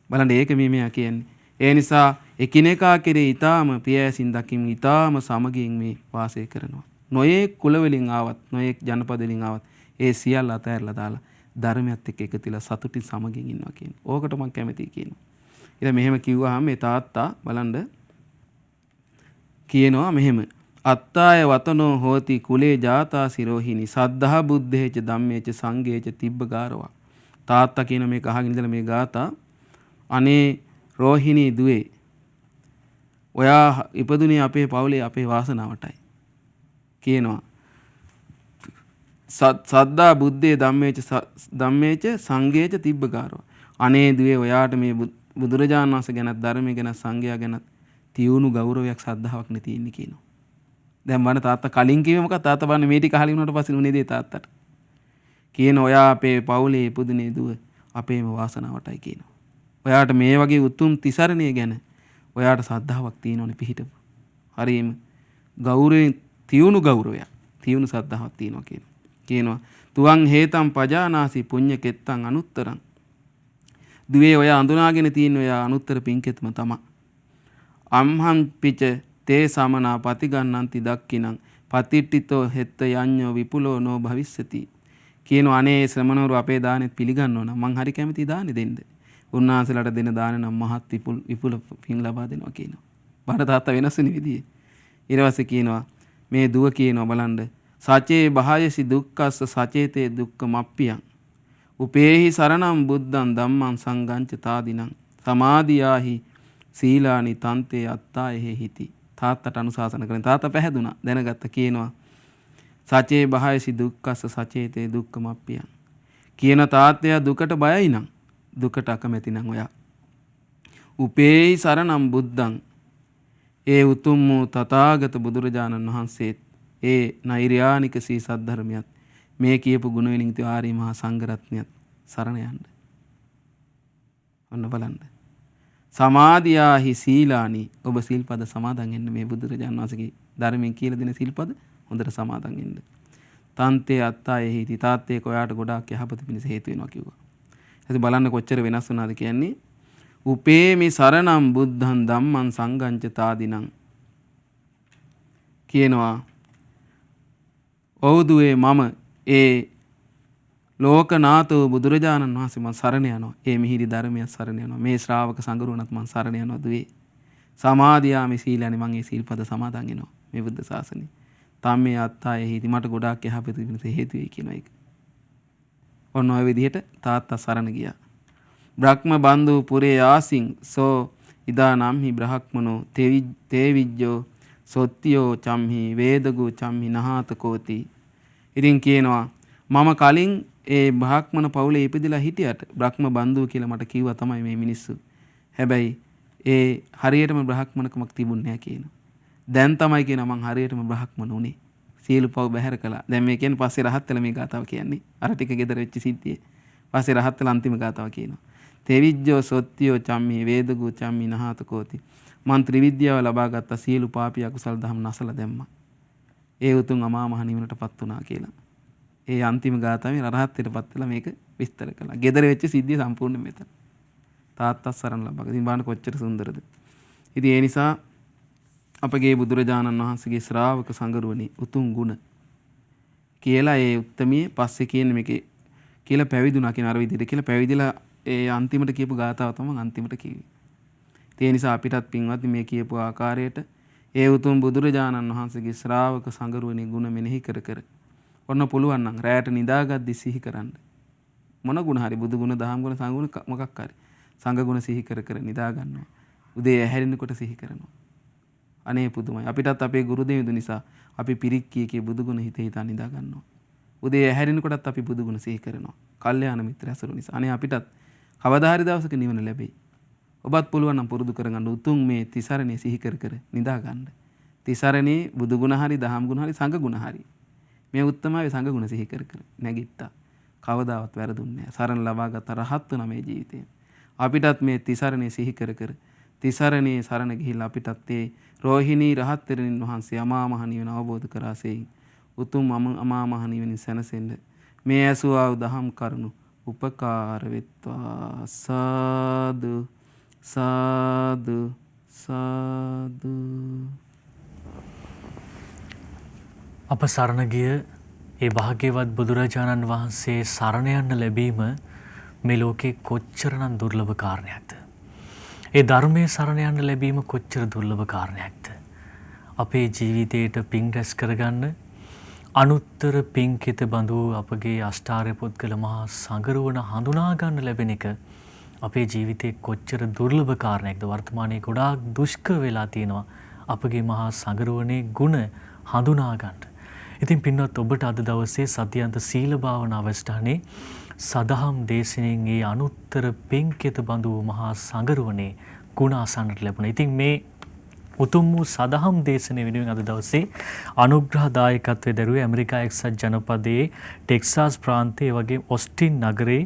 බලන්න ඒක මෙයා කියන්නේ. ඒ නිසා එකිනෙකා කෙරේ ඊටාම ප්‍රියයසින් දකින් ඊටාම සමගියෙන් මේ වාසය කරනවා. නොයෙක් කුල වලින් ආවත් නොයෙක් ජනපද වලින් ආවත් ඒ සියල්ල අතහැරලා දාලා ධර්මයත් එක්ක එකතුලා සතුටින් සමගින් ඉන්නවා කියනවා. ඕකට මම කැමතියි කියනවා. ඊට මෙහෙම කිව්වහම මේ තාත්තා බලන්න කියනවා මෙහෙම අත්තාය වතනෝ හෝති කුලේ ජාතා සිරෝහිනි සද්ධා බුද්ධේච ධම්මේච සංඝේච තිබ්බගාරවා. තාත්තා කියන මේක අහගෙන ඉඳලා මේ ගාතා අනේ රෝහිණී දුවේ ඔයා ඉපදුනේ අපේ පවුලේ අපේ වාසනාවටයි. කියනවා සද්දා බුද්දේ ධම්මේච සංඝේච තිබ්බකාරෝ. අනේ දුවේ ඔයාට මේ බුදුරජාණන් වහන්සේ ගැනත් ධර්මය ගැනත් සංඝයා ගැනත් තියුණු ගෞරවයක් ශ්‍රද්ධාවක් නේ තියෙන්නේ කියනවා. දැන් මම තාත්තා කලින් කිව්වේ මොකක්ද? තාත්තා බලන්න මේ ටික අහලා ඉන්නකොට පස්සේ උනේ දේ තාත්තට. කියන ඔයා අපේ පවුලේ ඉපදුනේ දුව අපේම වාසනාවටයි කියනවා. ඔයාට මේ වගේ උතුම් තිසරණිය ගැන ඔයාට ශ්‍රද්ධාවක් තියෙනවනේ පිහිටපු. හරියම ගෞරවයෙන් තියුණු ගෞරවයක්. තියුණු ශ්‍රද්ධාවක් තියෙනවා කියනවා. කියනවා තුවං හේතම් පජානාසි පුඤ්ඤ කෙත්තං අනුත්තරං. දුවේ ඔය අඳුනාගෙන තියෙන ඔය අනුත්තර පින්කෙත්ම තමයි. අම්හම් පිච තේ සමනා පතිගන්නන්ති දක්කිනං පතිට්ඨිතෝ හෙත්ත යඤ්ඤෝ විපුලෝ නෝ භවිස්සති. කියන අනේ ශ්‍රමණවරු අපේ දානෙත් පිළිගන්නව නම් මං හරි කැමති දානෙ දෙන්න. උන්වහන්සේලාට දෙන දාන නම් මහත් විපුල පින් ලබා දෙනවා කියනවා. බඩ තාත්තා වෙනස් වෙන විදිහේ. ඊට පස්සේ කියනවා මේ දුව කියනවා බලන්න සචේ බහයසි දුක්ඛස්ස සචේතේ දුක්ඛ මප්පියං උපේහි සරණං බුද්ධං ධම්මං සංඝං ච තාදිනං සමාදියාහි සීලානි තන්තේ අත්තා එහෙ හිති. තාත්තට අනුශාසන කරන තාත්තා පැහැදුනා දැනගත්ත කියනවා සචේ බහයසි දුක්ඛස්ස සචේතේ දුක්ඛ මප්පියං කියන තාත්තයා දුකට බයයි නම් දුකට අකමැති නම් ඔයා උපේහි සරණං බුද්ධං ඒ උතුම් වූ තථාගත බුදුරජාණන් වහන්සේත් ඒ නෛර්යානික සී සද්ධර්මයත් මේ කියපු ගුණ වලින් ති ආර්ය මහා සංඝරත්නයත් සරණ යන්න. ඔන්න බලන්න. සමාදියාහි සීලානි ඔබ සීල්පද සමාදන් වෙන්න මේ බුදුරජාණන් වහන්සේගේ ධර්මයෙන් කියලා දෙන සීල්පද හොඳට සමාදන් වෙන්න. තන්තේ අත්තා එහිති තාත්තේ කොයාට ගොඩාක් යහපත පිණිස හේතු වෙනවා කිව්වා. ඊට බලන්න කොච්චර වෙනස් වුණාද කියන්නේ. උපේමි සරණම් බුද්ධං ධම්මං සංඝං ච තාදිනං කියනවා ඔව්දුවේ මම ඒ ලෝකනාථෝ බුදුරජාණන් වහන්සේ මම සරණ යනවා. ඒ මිහිරි ධර්මය සරණ යනවා. මේ ශ්‍රාවක සංගරුණත් මම සරණ යනවා දුවේ. සමාදියාමි සීලani මම ඒ සීල්පද සමාදන් වෙනවා මේ බුද්ධ ශාසනේ. තම්මේ අත්තායේ හිටි මට ගොඩාක් යහපත පිණිස හේතු වෙයි කියන එක. ඔන්න ඔය විදිහට තාත්තා සරණ ගියා. බ්‍රහ්ම බන්දු පුරේ ආසින් සෝ ඉදා නම්හි බ්‍රහ්මනෝ තේවිජ්ජෝ සොත්තියෝ චම්හි වේදගු චම්හි නහාතකෝති. ඉතින් කියනවා මම කලින් ඒ බ්‍රහ්මන පවුලේ ඉපදිලා හිටියට බ්‍රහ්ම බන්දු කියලා මට කිව්වා තමයි මේ මිනිස්සු. හැබැයි ඒ හරියටම බ්‍රහ්මනකමක් තිබුණේ නැහැ කියනවා. දැන් තමයි කියනවා මං හරියටම බ්‍රහ්මන උනේ. සියලු පව් බැහැර කළා. දැන් මේ කියන්නේ පස්සේ රහත් වෙලා මේ ගාතාව කියන්නේ. අර ටික ගෙදර වෙච්ච සිද්ධියේ. පස්සේ රහත් වෙලා අන්තිම ගාතාව කියනවා. තෙවිජ්ජෝ සොත්තියෝ චම්මි වේදගු චම්මි නහාතකෝති. මන් ත්‍රිවිද්‍යාව ලබා ගත්ත සියලු පාපී අකුසල් දහම් නැසලා දැම්මා. ඒ උතුම් අමා මහ නිවනටපත් වුණා කියලා. ඒ අන්තිම ගාතාවේ රහත්ත්වයටපත් වෙලා මේක විස්තර කළා. ගෙදර වෙච්ච සිද්ධිය සම්පූර්ණ මෙතන. තාත්තා සරණ ලබා. ඉතින් බලන්න කොච්චර සුන්දරද. ඉතින් ඒ නිසා අපගේ බුදුරජාණන් වහන්සේගේ ශ්‍රාවක සංගරුවනේ උතුම් ගුණ කියලා ඒ උත්තමිය පස්සේ කියන්නේ මේකේ කියලා පැවිදුණා කියන අර විදිහට කියලා පැවිදිලා ඒ අන්තිමට කියපු ගාතාව තමයි අන්තිමට කිව්වේ. ඒ නිසා අපිටත් පින්වත්නි මේ කියපු ආකාරයට ඒ උතුම් බුදුරජාණන් වහන්සේගේ ශ්‍රාවක සංගරුවනේ ගුණ මෙනෙහි කර කර ඔන්න පුළුවන් නම් රැයට නිදාගද්දි සිහි කරන්න. මොන ගුණ හරි බුදු ගුණ දහම් ගුණ සංග ගුණ මොකක් හරි සංග ගුණ සිහි කර කර නිදා ගන්නවා. උදේ ඇහැරෙනකොට සිහි කරනවා. අනේ පුදුමයි. අපිටත් අපේ ගුරු දෙවිඳු නිසා අපි පිරික්කියකේ බුදු ගුණ හිත හිතා නිදා ගන්නවා. උදේ ඇහැරෙනකොටත් අපි බුදු ගුණ සිහි කරනවා. කල්යාණ මිත්‍ර ඇසුරු නිසා. අනේ අපිටත් කවදා හරි දවසක නිවන ලැබෙයි. ඔබත් පුළුවන් නම් පුරුදු කරගන්න උතුම් මේ තිසරණේ සිහි කර කර නිදා ගන්න. තිසරණේ බුදු ගුණ හරි දහම් ගුණ හරි සංඝ ගුණ හරි මේ උත්තමයේ සංඝ ගුණ සිහි කර කර නැගිට්ටා. කවදාවත් වැරදුන්නේ නැහැ. සරණ ලබාගත් රහත් වුණා මේ ජීවිතේ. අපිටත් මේ තිසරණේ සිහි කර කර තිසරණේ සරණ ගිහිල්ලා අපිටත් ඒ රෝහිණී රහත් තෙරණින් වහන්සේ අමා මහ නිවන අවබෝධ කරාසෙයි. උතුම් අමා මහ නිවනින් සැනසෙන්න මේ ඇසුවා දහම් කරුණු උපකාර වෙත්වා. සාදු සාදු සාදු. අප සරණ ගිය ඒ භාග්‍යවත් බුදුරජාණන් වහන්සේ සරණ යන්න ලැබීම මේ ලෝකේ කොච්චරනම් දුර්ලභ කාරණයක්ද? ඒ ධර්මයේ සරණ යන්න ලැබීම කොච්චර දුර්ලභ කාරණයක්ද? අපේ ජීවිතයට පිං රැස් කරගන්න අනුත්තර පිංකිත බඳු අපගේ අෂ්ටාර්ය පුද්ගල මහා සංගරුවන හඳුනා ගන්න ලැබෙන එක අපේ ජීවිතේ කොච්චර දුර්ලභ කාරණයක්ද? වර්තමානයේ ගොඩාක් දුෂ්කර වෙලා තියෙනවා අපගේ මහා සංගරුවනේ ගුණ හඳුනා ගන්න. ඉතින් පින්වත් ඔබට අද දවසේ සතියන්ත සීල භාවනා වැඩසටහනේ සදහම් දේශනෙන් ඒ අනුත්තර පෙන්කෙත බඳු මහා සංගරුවනේ ගුණ අසන්නට ලැබුණා. ඉතින් මේ උතුම් වූ සදහම් දේශනය වෙනුවෙන් අද දවසේ අනුග්‍රහදායකත්වයේ දරුවේ ඇමරිකා එක්සත් ජනපදයේ ටෙක්සාස් ප්‍රාන්තයේ වගේ ඔස්ටින් නගරේ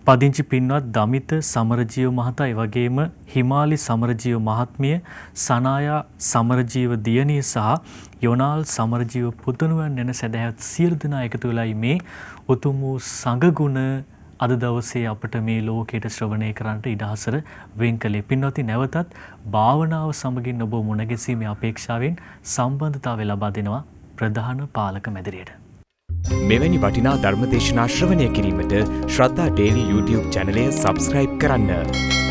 පදිංචි පින්වත් දමිත සමරජීව මහතා ඒ වගේම හිමාලි සමරජීව මහත්මිය සනායා සමරජීව දියණිය සහ යොනාල් සමරජීව පුතුණුවන් යන සදහැවත් සියලු දෙනා එකතු වෙලායි මේ උතුම් වූ සංඝගුණ අද දවසේ අපට මේ ලෝකයට ශ්‍රවණය කරන්නට ඉඩහසර වෙන් කළේ. පින්වත්නි නැවතත් භාවනාව සමගින් ඔබ මුණ ගැසීමේ අපේක්ෂාවෙන් සම්බන්ධතාවය ලබා දෙනවා ප්‍රධාන පාලක මැදිරියට. මෙවැනි වටිනා ධර්මදේශනා ශ්‍රවණය කිරීමට ශ්‍රද්ධා ඩේලි YouTube චැනලය සබස්ක්‍රයිබ් කරන්න.